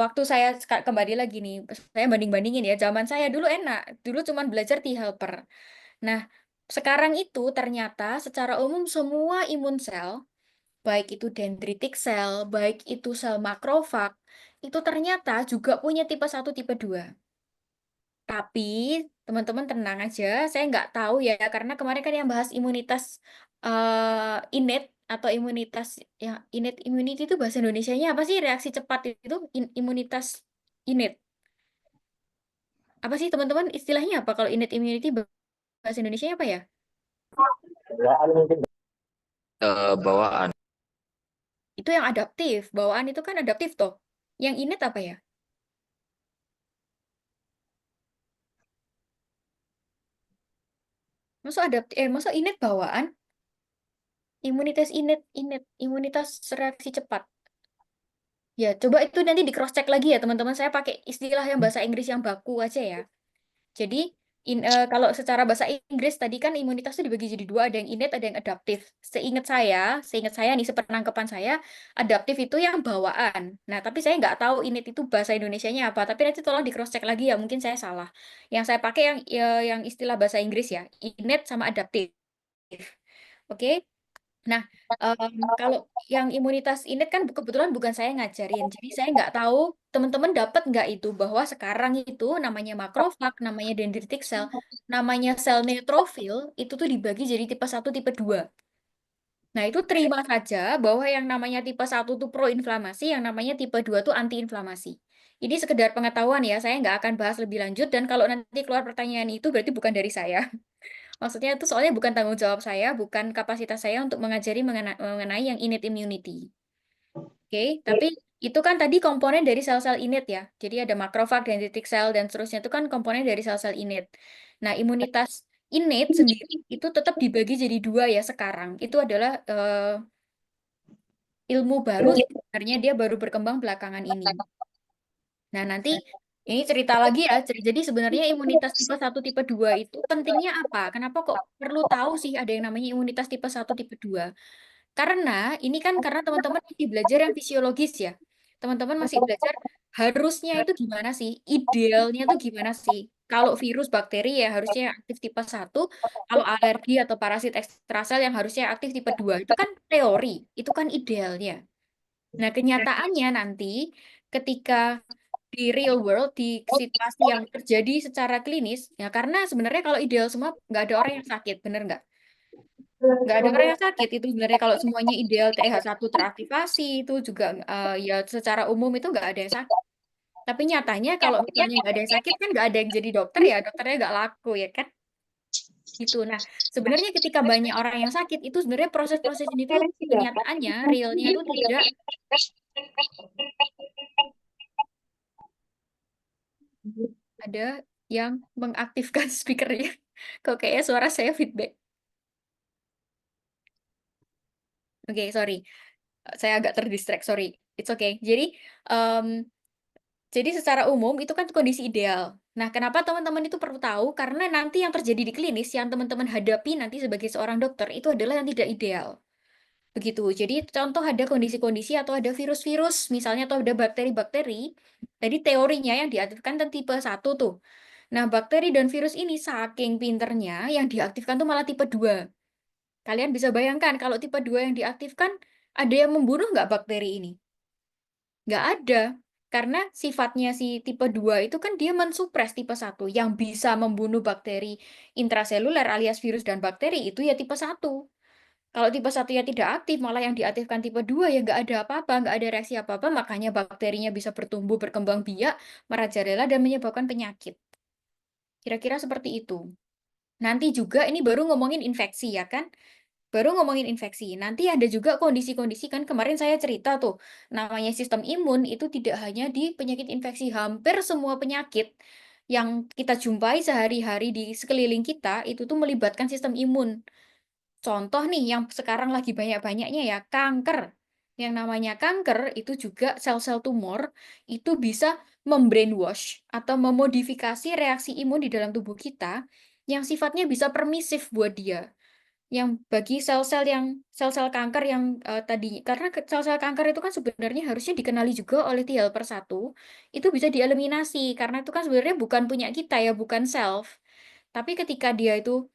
waktu saya kembali lagi nih, saya banding-bandingin ya, zaman saya dulu enak, dulu cuma belajar T helper. Nah, sekarang itu ternyata secara umum semua imun sel, baik itu dendritic cell, baik itu sel makrofag, itu ternyata juga punya tipe 1, tipe 2. Tapi teman-teman tenang aja, saya nggak tahu ya, karena kemarin kan yang bahas imunitas innate atau imunitas ya innate immunity itu bahasa Indonesianya apa sih? Reaksi cepat itu imunitas innate. Apa sih teman-teman istilahnya apa kalau innate immunity bahasa Indonesianya apa ya? Bawaan. Itu yang adaptif. Bawaan itu kan adaptif toh. Yang innate apa ya? Masa innate bawaan? Imunitas innate, imunitas reaksi cepat. Ya, coba itu nanti di cross check lagi ya teman-teman. Saya pakai istilah yang bahasa Inggris yang baku aja ya. Jadi kalau secara bahasa Inggris tadi kan imunitas itu dibagi jadi dua, ada yang innate, ada yang adaptif. Seingat saya nih, sepenangkapan saya, adaptif itu yang bawaan. Nah, tapi saya nggak tahu innate itu bahasa Indonesianya apa. Tapi nanti tolong di cross check lagi ya, mungkin saya salah. Yang saya pakai yang istilah bahasa Inggris ya, innate sama adaptif. Oke. Nah, kalau yang imunitas innate kan kebetulan bukan saya ngajarin, jadi saya nggak tahu teman-teman dapat nggak itu bahwa sekarang itu namanya makrofag, namanya dendritic cell, namanya sel neutrofil itu tuh dibagi jadi tipe 1, tipe 2. Nah, itu terima saja bahwa yang namanya tipe 1 itu proinflamasi, yang namanya tipe 2 itu antiinflamasi. Ini sekedar pengetahuan ya, saya nggak akan bahas lebih lanjut, dan kalau nanti keluar pertanyaan itu berarti bukan dari saya. Maksudnya itu soalnya bukan tanggung jawab saya, bukan kapasitas saya untuk mengajari mengenai yang innate immunity. Oke, tapi itu kan tadi komponen dari sel-sel innate ya. Jadi ada makrofag, dendritic cell, dan seterusnya itu kan komponen dari sel-sel innate. Nah, imunitas innate sendiri itu tetap dibagi jadi dua ya sekarang. Itu adalah ilmu baru, sebenarnya dia baru berkembang belakangan ini. Nah, nanti ini cerita lagi ya. Jadi sebenarnya imunitas tipe 1, tipe 2 itu pentingnya apa? Kenapa kok perlu tahu sih ada yang namanya imunitas tipe 1, tipe 2? Karena ini kan karena teman-teman masih belajar yang fisiologis ya. Teman-teman masih belajar harusnya itu gimana sih? Idealnya itu gimana sih? Kalau virus, bakteri ya harusnya yang aktif tipe 1, kalau alergi atau parasit ekstrasel yang harusnya aktif tipe 2. Itu kan teori, itu kan idealnya. Nah, kenyataannya nanti ketika di real world, di situasi yang terjadi secara klinis, ya karena sebenarnya kalau ideal semua nggak ada orang yang sakit, bener nggak? Nggak ada orang yang sakit itu sebenarnya kalau semuanya ideal TH1 teraktivasi itu juga ya secara umum itu nggak ada yang sakit. Tapi nyatanya kalau misalnya nggak ada yang sakit kan nggak ada yang jadi dokter ya dokternya nggak laku ya kan gitu. Nah sebenarnya ketika banyak orang yang sakit itu sebenarnya proses-proses ini tuh kenyataannya realnya itu tidak ada yang mengaktifkan speakernya. Kok kayaknya suara saya feedback. Oke, sorry. Saya agak terdistract, sorry. It's okay. Jadi secara umum itu kan kondisi ideal. Nah, kenapa teman-teman itu perlu tahu? Karena nanti yang terjadi di klinis, yang teman-teman hadapi nanti sebagai seorang dokter, itu adalah yang tidak ideal. Begitu. Jadi contoh ada kondisi-kondisi atau ada virus-virus, misalnya atau ada bakteri-bakteri. Tadi teorinya yang diaktifkan kan tipe 1 tuh. Nah, bakteri dan virus ini saking pinternya, yang diaktifkan tuh malah tipe 2. Kalian bisa bayangkan kalau tipe 2 yang diaktifkan, ada yang membunuh nggak bakteri ini? Nggak ada. Karena sifatnya si tipe 2 itu kan dia mensupres tipe 1 yang bisa membunuh bakteri intraseluler alias virus dan bakteri itu ya tipe 1. Kalau tipe 1 ya tidak aktif, malah yang diaktifkan tipe 2 ya nggak ada apa-apa, nggak ada reaksi apa-apa, makanya bakterinya bisa bertumbuh, berkembang biak, merajalela, dan menyebabkan penyakit. Kira-kira seperti itu. Nanti juga ini baru ngomongin infeksi ya kan? Baru ngomongin infeksi. Nanti ada juga kondisi-kondisi kan kemarin saya cerita tuh, namanya sistem imun itu tidak hanya di penyakit infeksi, hampir semua penyakit yang kita jumpai sehari-hari di sekeliling kita itu tuh melibatkan sistem imun. Contoh nih yang sekarang lagi banyak-banyaknya ya, kanker. Yang namanya kanker itu juga sel-sel tumor itu bisa membrainwash atau memodifikasi reaksi imun di dalam tubuh kita yang sifatnya bisa permisif buat dia yang bagi sel-sel kanker yang tadi karena sel-sel kanker itu kan sebenarnya harusnya dikenali juga oleh T helper 1 itu bisa dieliminasi karena itu kan sebenarnya bukan punya kita ya bukan self tapi ketika dia itu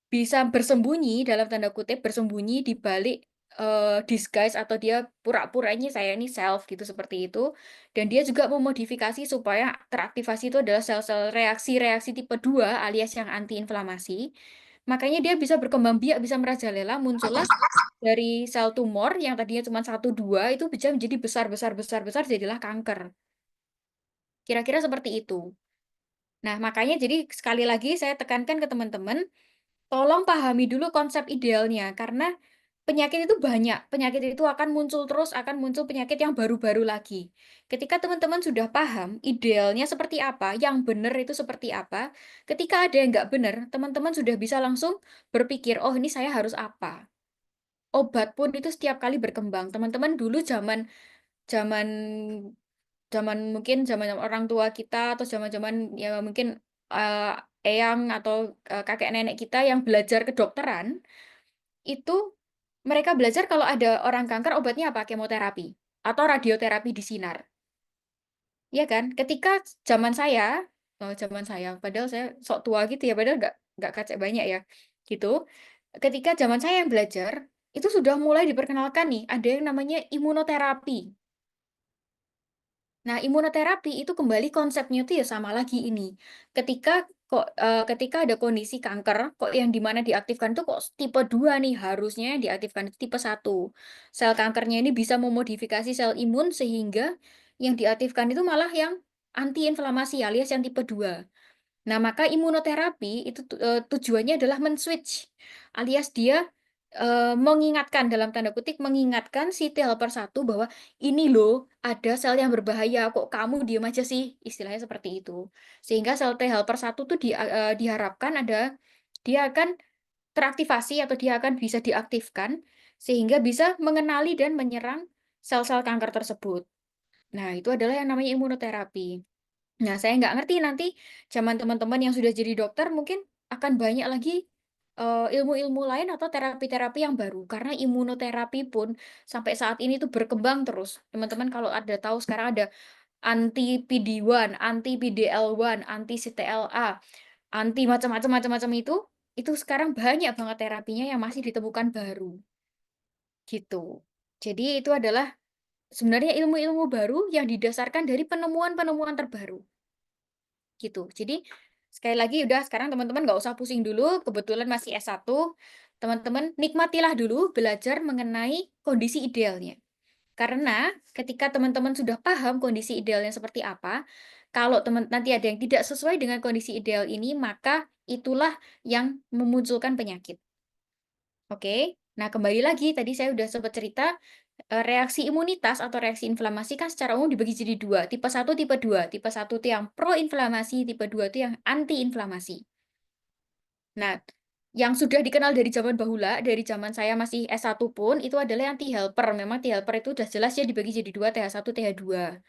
bisa bersembunyi dalam tanda kutip bersembunyi di balik disguise atau dia pura-puranya saya ini self gitu seperti itu dan dia juga memodifikasi supaya teraktivasi itu adalah sel-sel reaksi-reaksi tipe 2 alias yang antiinflamasi. Makanya dia bisa berkembang biak, bisa merajalela, muncullah dari sel tumor yang tadinya cuma 1 2 itu bisa menjadi besar besar besar besar jadilah kanker. Kira-kira seperti itu. Nah, makanya jadi sekali lagi saya tekankan ke teman-teman, tolong pahami dulu konsep idealnya karena penyakit itu banyak. Penyakit itu akan muncul terus, akan muncul penyakit yang baru-baru lagi. Ketika teman-teman sudah paham idealnya seperti apa, yang benar itu seperti apa, ketika ada yang nggak benar, teman-teman sudah bisa langsung berpikir, oh ini saya harus apa. Obat pun itu setiap kali berkembang. Teman-teman dulu zaman zaman zaman mungkin zaman orang tua kita atau zaman-zaman ya mungkin eh, eyang atau kakek nenek kita yang belajar kedokteran itu mereka belajar kalau ada orang kanker obatnya apa? Kemoterapi atau radioterapi di sinar. Ya kan? Ketika zaman saya, padahal saya sok tua gitu ya, padahal nggak kacek banyak ya, gitu. Ketika zaman saya yang belajar, itu sudah mulai diperkenalkan nih, ada yang namanya imunoterapi. Nah, imunoterapi itu kembali konsepnya itu ya sama lagi ini. Ketika ada kondisi kanker, kok yang dimana diaktifkan itu kok tipe 2 nih, harusnya yang diaktifkan itu tipe 1. Sel kankernya ini bisa memodifikasi sel imun sehingga yang diaktifkan itu malah yang antiinflamasi alias yang tipe 2. Nah, maka imunoterapi itu tujuannya adalah men-switch alias dia mengingatkan dalam tanda kutip mengingatkan si T helper 1 bahwa ini loh ada sel yang berbahaya kok kamu diam aja sih istilahnya seperti itu. Sehingga sel T helper 1 tuh diharapkan dia akan teraktivasi atau dia akan bisa diaktifkan sehingga bisa mengenali dan menyerang sel-sel kanker tersebut. Nah, itu adalah yang namanya imunoterapi. Nah, saya nggak ngerti nanti zaman teman-teman yang sudah jadi dokter mungkin akan banyak lagi ilmu-ilmu lain atau terapi-terapi yang baru. Karena imunoterapi pun sampai saat ini tuh berkembang terus. Teman-teman kalau ada tahu sekarang ada anti PD-1, anti PDL1, anti CTLA, anti macam-macam itu sekarang banyak banget terapinya yang masih ditemukan baru. Gitu. Jadi itu adalah sebenarnya ilmu-ilmu baru yang didasarkan dari penemuan-penemuan terbaru. Gitu. Jadi sekali lagi udah sekarang teman-teman nggak usah pusing dulu, kebetulan masih S1, teman-teman nikmatilah dulu belajar mengenai kondisi idealnya. Karena ketika teman-teman sudah paham kondisi idealnya seperti apa, kalau teman nanti ada yang tidak sesuai dengan kondisi ideal ini, maka itulah yang memunculkan penyakit. Oke. Nah, kembali lagi tadi saya sudah sempat cerita reaksi imunitas atau reaksi inflamasi kan secara umum dibagi jadi dua, tipe 1, tipe 2. Tipe 1 itu yang pro-inflamasi, tipe 2 itu yang anti-inflamasi. Nah, yang sudah dikenal dari zaman bahula, dari zaman saya masih S1 pun, itu adalah yang T-helper. Memang T-helper itu sudah jelas ya dibagi jadi dua, TH1, TH2.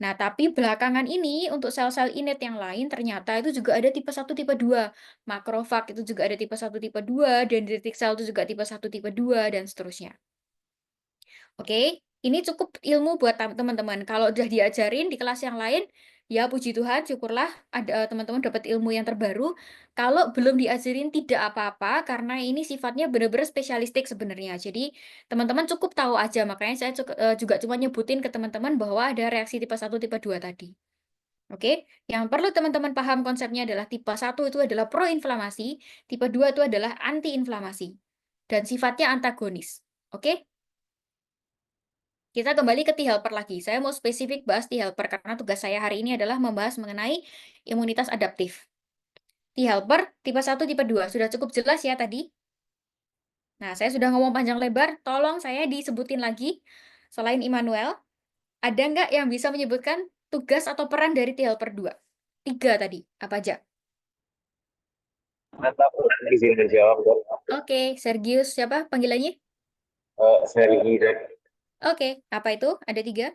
Nah, tapi belakangan ini untuk sel-sel innate yang lain ternyata itu juga ada tipe 1, tipe 2. Makrofag itu juga ada tipe 1, tipe 2, dendritic cell itu juga tipe 1, tipe 2, dan seterusnya. Oke, ini cukup ilmu buat teman-teman. Kalau udah diajarin di kelas yang lain, ya puji Tuhan, syukurlah ada teman-teman dapat ilmu yang terbaru. Kalau belum diajarin tidak apa-apa, karena ini sifatnya benar-benar spesialistik sebenarnya. Jadi teman-teman cukup tahu aja, makanya saya juga cuma nyebutin ke teman-teman bahwa ada reaksi tipe 1, tipe 2 tadi. Oke, yang perlu teman-teman paham konsepnya adalah tipe 1 itu adalah proinflamasi, tipe 2 itu adalah antiinflamasi, dan sifatnya antagonis. Oke? Kita kembali ke T-helper lagi. Saya mau spesifik bahas T-helper karena tugas saya hari ini adalah membahas mengenai imunitas adaptif. T-helper tipe 1, tipe 2. Sudah cukup jelas ya tadi? Nah, saya sudah ngomong panjang lebar. Tolong saya disebutin lagi. Selain Immanuel, ada nggak yang bisa menyebutkan tugas atau peran dari T-helper 2? 3 tadi. Apa aja? Mantap, izin menjawab, Dok. Oke, Sergius siapa panggilannya? Sergi, Dok. Oke, apa itu? Ada 3?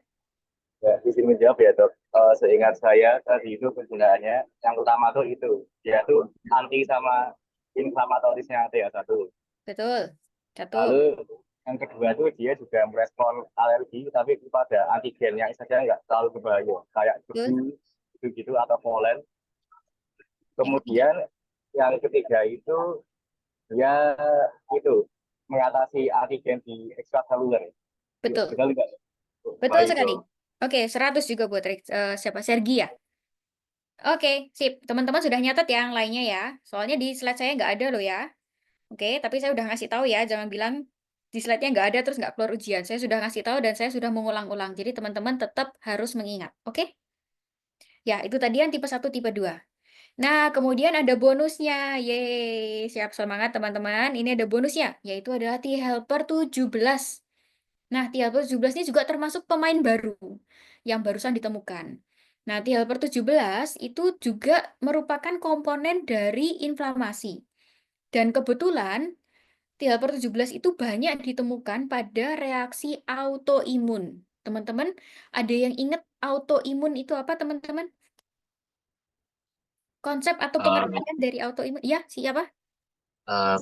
Ya, izin menjawab ya, Dok. Seingat saya tadi itu penggunaannya yang utama tuh itu, yaitu anti sama inflamatorisnya TH1. Betul. 1. Lalu yang kedua tuh dia juga merespon alergi, tapi pada antigen yang saja nggak terlalu berbahaya, kayak debu, gitu-gitu atau polen. Kemudian yang ketiga itu dia itu mengatasi antigen di ekstraseluler. Betul. Betul nggak? Betul Baik, sekali. Dok. Oke, 100 juga buat siapa? Sergi ya? Oke, sip. Teman-teman sudah nyatet ya yang lainnya ya. Soalnya di slide saya nggak ada loh ya. Oke, tapi saya udah ngasih tahu ya. Jangan bilang di slide-nya nggak ada terus nggak keluar ujian. Saya sudah ngasih tahu dan saya sudah mengulang-ulang. Jadi teman-teman tetap harus mengingat. Oke? Ya, itu tadi yang tipe 1, tipe 2. Nah, kemudian ada bonusnya. Yeay, siap semangat teman-teman. Ini ada bonusnya, yaitu adalah T helper 17. Nah, T helper 17 ini juga termasuk pemain baru yang barusan ditemukan. Nah, T helper 17 itu juga merupakan komponen dari inflamasi. Dan kebetulan T helper 17 itu banyak ditemukan pada reaksi autoimun. Teman-teman, ada yang ingat autoimun itu apa, teman-teman? Konsep atau Eh, pengertian dari autoimun? Ya, siapa?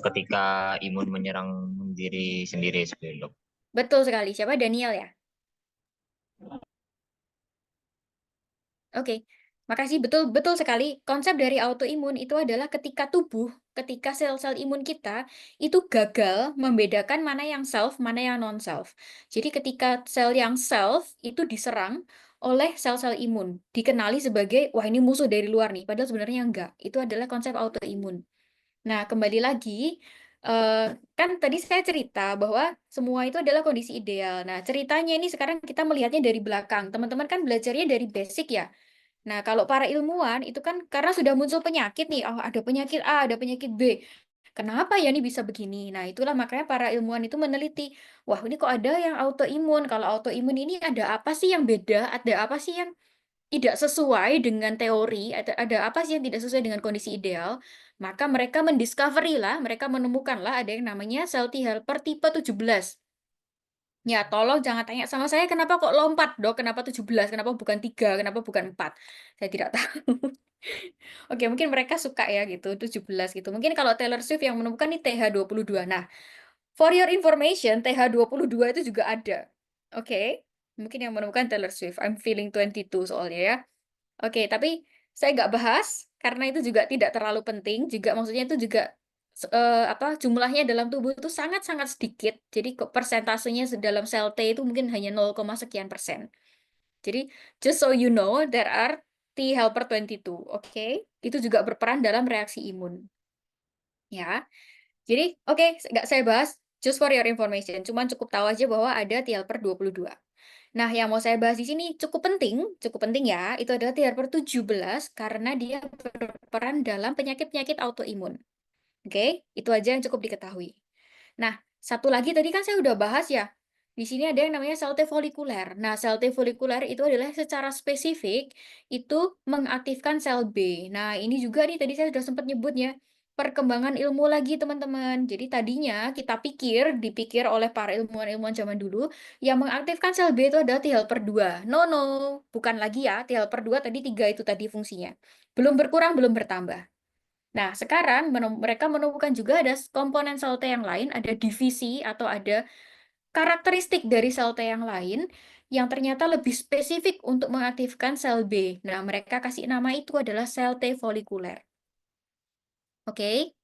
Ketika imun menyerang diri sendiri seperti itu. Betul sekali. Siapa? Daniel ya? Oke. Makasih. Betul sekali. Konsep dari autoimun itu adalah ketika sel-sel imun kita itu gagal membedakan mana yang self, mana yang non-self. Jadi ketika sel yang self itu diserang oleh sel-sel imun, dikenali sebagai, wah ini musuh dari luar nih. Padahal sebenarnya enggak. Itu adalah konsep autoimun. Nah, kembali lagi, kan tadi saya cerita bahwa semua itu adalah kondisi ideal. Nah, ceritanya ini sekarang kita melihatnya dari belakang. Teman-teman kan belajarnya dari basic ya. Nah, kalau para ilmuwan itu kan karena sudah muncul penyakit nih, oh ada penyakit A, ada penyakit B. Kenapa ya ini bisa begini? Nah, itulah makanya para ilmuwan itu meneliti, wah ini kok ada yang autoimun. Kalau autoimun ini ada apa sih yang beda? Ada apa sih yang tidak sesuai dengan teori, ada apa sih yang tidak sesuai dengan kondisi ideal, maka mereka mereka menemukanlah ada yang namanya sel T helper tipe 17. Ya, tolong jangan tanya sama saya kenapa kok lompat, Dok, kenapa 17, kenapa bukan 3, kenapa bukan 4. Saya tidak tahu. Oke, mungkin mereka suka ya gitu, 17 gitu. Mungkin kalau Taylor Swift yang menemukan nih TH22. Nah, for your information, TH22 itu juga ada. Oke, mungkin yang menemukan Taylor Swift. I'm feeling 22 soalnya ya. Oke, tapi saya nggak bahas karena itu juga tidak terlalu penting. Juga maksudnya itu juga apa jumlahnya dalam tubuh itu sangat-sangat sedikit. Jadi persentasenya dalam sel T itu mungkin hanya 0, sekian persen. Jadi just so you know, there are T helper 22. Oke, itu juga berperan dalam reaksi imun. Ya, jadi oke, nggak saya bahas. Just for your information, cuman cukup tahu aja bahwa ada T helper 22. Nah, yang mau saya bahas di sini cukup penting ya, itu adalah T helper 17 karena dia berperan dalam penyakit-penyakit autoimun. Oke, itu aja yang cukup diketahui. Nah, satu lagi tadi kan saya udah bahas ya. Di sini ada yang namanya sel T folikuler. Nah, sel T folikuler itu adalah secara spesifik itu mengaktifkan sel B. Nah, ini juga nih tadi saya sudah sempat nyebutnya perkembangan ilmu lagi teman-teman. Jadi tadinya kita dipikir oleh para ilmuwan-ilmuwan zaman dulu yang mengaktifkan sel B itu adalah T helper 2. No, bukan lagi ya. T helper 2 tadi 3 itu tadi fungsinya. Belum berkurang, belum bertambah. Nah, sekarang mereka menemukan juga ada komponen sel T yang lain, ada divisi atau ada karakteristik dari sel T yang lain yang ternyata lebih spesifik untuk mengaktifkan sel B. Nah, mereka kasih nama itu adalah sel T folikuler. Oke.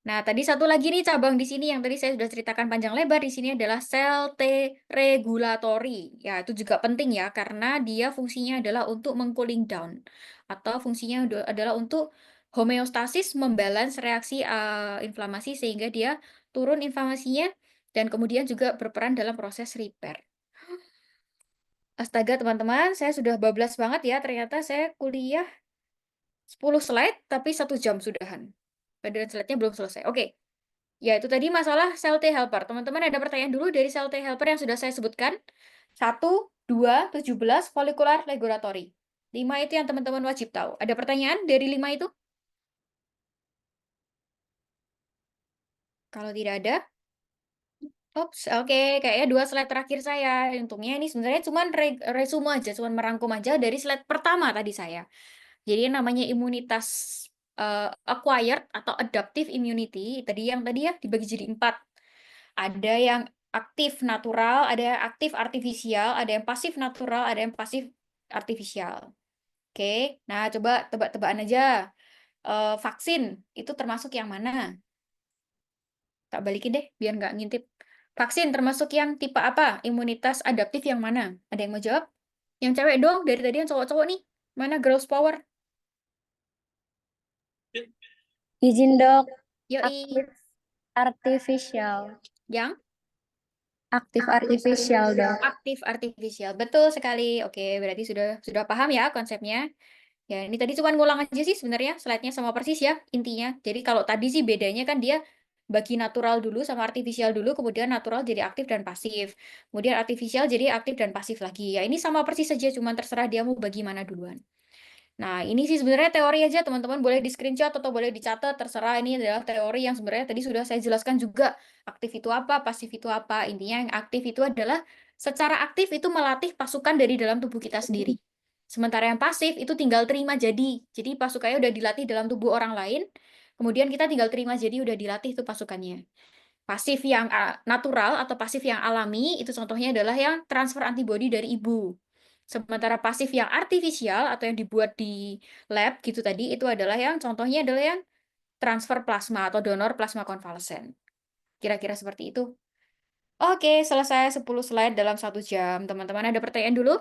Nah, tadi satu lagi nih cabang di sini yang tadi saya sudah ceritakan panjang lebar di sini adalah sel T regulatori. Ya, itu juga penting ya karena dia fungsinya adalah untuk meng-cooling down atau fungsinya adalah untuk homeostasis, membalance reaksi inflamasi sehingga dia turun inflamasinya dan kemudian juga berperan dalam proses repair. Astaga, teman-teman, saya sudah bablas banget ya. Ternyata saya kuliah 10 slide tapi 1 jam sudahan. Padahal slide-nya belum selesai. Oke. Ya, itu tadi masalah sel T helper. Teman-teman ada pertanyaan dulu dari sel T helper yang sudah saya sebutkan? 1, 2, 17, follicular regulatory. 5 itu yang teman-teman wajib tahu. Ada pertanyaan dari 5 itu? Kalau tidak ada, oke, kayaknya 2 slide terakhir saya. Untungnya ini sebenarnya cuma resume aja, cuma merangkum aja dari slide pertama tadi saya. Jadi yang namanya imunitas acquired atau adaptive immunity, tadi ya dibagi jadi 4. Ada yang aktif natural, ada yang aktif artifisial, ada yang pasif natural, ada yang pasif artifisial. Oke, nah coba tebak-tebakan aja. Vaksin itu termasuk yang mana? Tak balikin deh, biar nggak ngintip. Vaksin termasuk yang tipe apa? Imunitas adaptif yang mana? Ada yang mau jawab? Yang cewek dong, dari tadi yang cowok-cowok nih. Mana girls power? Izin dok, Yoi. artificial. Yang? Aktif artificial dok. Aktif artifisial. Betul sekali. Oke, berarti sudah paham ya konsepnya. Ya, ini tadi cuma ngulang aja sih sebenarnya slide-nya sama persis ya intinya. Jadi kalau tadi sih bedanya kan dia bagi natural dulu sama artificial dulu, kemudian natural jadi aktif dan pasif. Kemudian artificial jadi aktif dan pasif lagi. Ya, ini sama persis saja, cuma terserah dia mau bagi mana duluan. Nah, ini sih sebenarnya teori aja, teman-teman boleh di-screenshot atau boleh dicatat, terserah. Ini adalah teori yang sebenarnya tadi sudah saya jelaskan juga. Aktif itu apa, pasif itu apa. Intinya yang aktif itu adalah secara aktif itu melatih pasukan dari dalam tubuh kita sendiri. Sementara yang pasif itu tinggal terima jadi. Jadi pasukannya udah dilatih dalam tubuh orang lain, kemudian kita tinggal terima jadi udah dilatih tuh pasukannya. Pasif yang natural atau pasif yang alami itu contohnya adalah yang transfer antibodi dari ibu. Sementara pasif yang artifisial atau yang dibuat di lab gitu tadi itu adalah yang contohnya adalah yang transfer plasma atau donor plasma konvalesen. Kira-kira seperti itu. Oke, selesai 10 slide dalam 1 jam. Teman-teman ada pertanyaan dulu?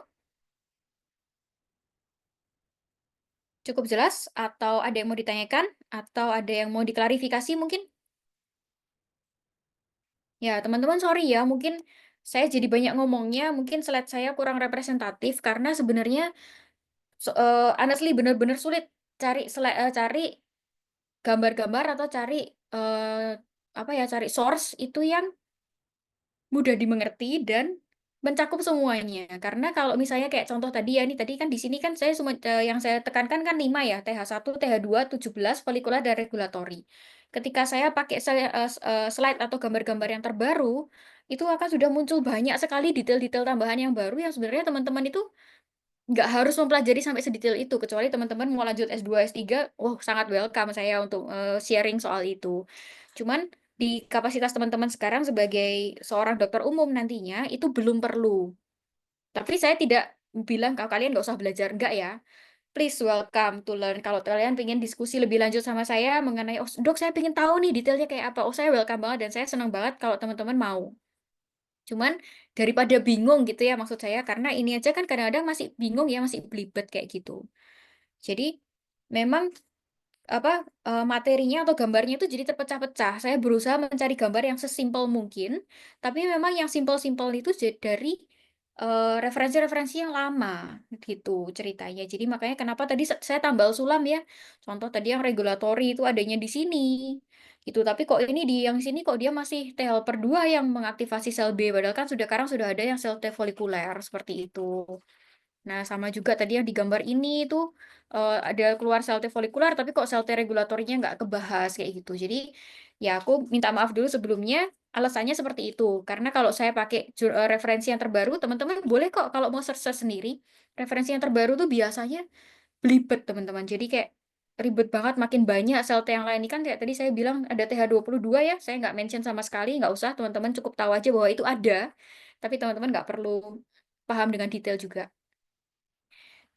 Cukup jelas? Atau ada yang mau ditanyakan? Atau ada yang mau diklarifikasi mungkin? Ya, teman-teman sorry ya, mungkin saya jadi banyak ngomongnya, mungkin slide saya kurang representatif karena sebenarnya honestly benar-benar sulit cari gambar-gambar atau cari apa ya, cari source itu yang mudah dimengerti dan mencakup semuanya. Karena kalau misalnya kayak contoh tadi ya, nih tadi kan di sini kan saya yang saya tekankan kan 5 ya, TH1, TH2, 17, folikular dan regulatory. Ketika saya pakai slide atau gambar-gambar yang terbaru, itu akan sudah muncul banyak sekali detail-detail tambahan yang baru yang sebenarnya teman-teman itu nggak harus mempelajari sampai sedetail itu, kecuali teman-teman mau lanjut S2, S3, sangat welcome saya untuk sharing soal itu. Cuman di kapasitas teman-teman sekarang sebagai seorang dokter umum nantinya itu belum perlu. Tapi saya tidak bilang kalau kalian nggak usah belajar, enggak ya. Please welcome to learn. Kalau kalian pengen diskusi lebih lanjut sama saya mengenai, oh dok saya pengen tahu nih detailnya kayak apa. Oh saya welcome banget dan saya senang banget kalau teman-teman mau. Cuman daripada bingung gitu ya maksud saya, karena ini aja kan kadang-kadang masih bingung ya, masih belibet kayak gitu. Jadi memang apa materinya atau gambarnya itu jadi terpecah-pecah. Saya berusaha mencari gambar yang sesimpel mungkin, tapi memang yang simpel-simpel itu dari referensi-referensi yang lama gitu ceritanya. Jadi makanya kenapa tadi saya tambal sulam ya. Contoh tadi yang regulatory itu adanya di sini. Gitu. Tapi kok ini di yang sini kok dia masih T helper 2 yang mengaktifasi sel B padahal kan sekarang sudah ada yang sel T folikuler seperti itu. Nah, sama juga tadi yang di gambar ini itu ada keluar sel T folikular, tapi kok sel T regulatornya nggak kebahas kayak gitu. Jadi, ya aku minta maaf dulu sebelumnya, alasannya seperti itu. Karena kalau saya pakai referensi yang terbaru, teman-teman boleh kok kalau mau search sendiri. Referensi yang terbaru tuh biasanya belibet, teman-teman. Jadi kayak ribet banget, makin banyak sel T yang lain. Ini kan kayak tadi saya bilang ada TH22 ya, saya nggak mention sama sekali, nggak usah. Teman-teman cukup tahu aja bahwa itu ada, tapi teman-teman nggak perlu paham dengan detail juga.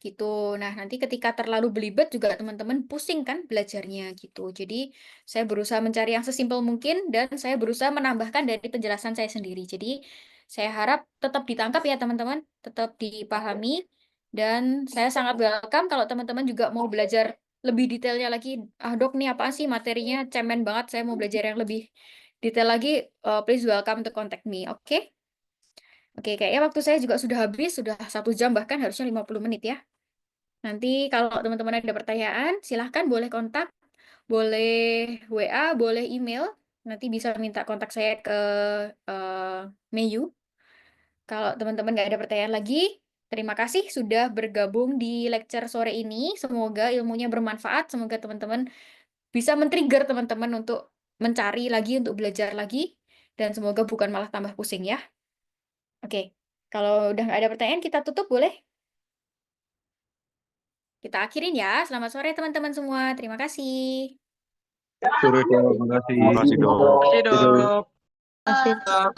Gitu. Nah, nanti ketika terlalu belibet juga teman-teman pusing kan belajarnya gitu. Jadi, saya berusaha mencari yang sesimpel mungkin dan saya berusaha menambahkan dari penjelasan saya sendiri. Jadi, saya harap tetap ditangkap ya teman-teman, tetap dipahami dan saya sangat welcome kalau teman-teman juga mau belajar lebih detailnya lagi. Ah, Dok, nih apa sih materinya cemen banget, saya mau belajar yang lebih detail lagi. Please welcome to contact me, oke? Oke, kayaknya waktu saya juga sudah habis, sudah 1 jam bahkan harusnya 50 menit ya. Nanti kalau teman-teman ada pertanyaan, silahkan boleh kontak, boleh WA, boleh email. Nanti bisa minta kontak saya ke Meyu. Kalau teman-teman nggak ada pertanyaan lagi, terima kasih sudah bergabung di lecture sore ini. Semoga ilmunya bermanfaat. Semoga teman-teman bisa men-trigger teman-teman untuk mencari lagi, untuk belajar lagi. Dan semoga bukan malah tambah pusing ya. Oke, kalau udah nggak ada pertanyaan, kita tutup boleh? Kita akhirin ya. Selamat sore teman-teman semua. Terima kasih. Sore, Dok. Terima kasih. Terima kasih, Dok. Oke, dok. Masih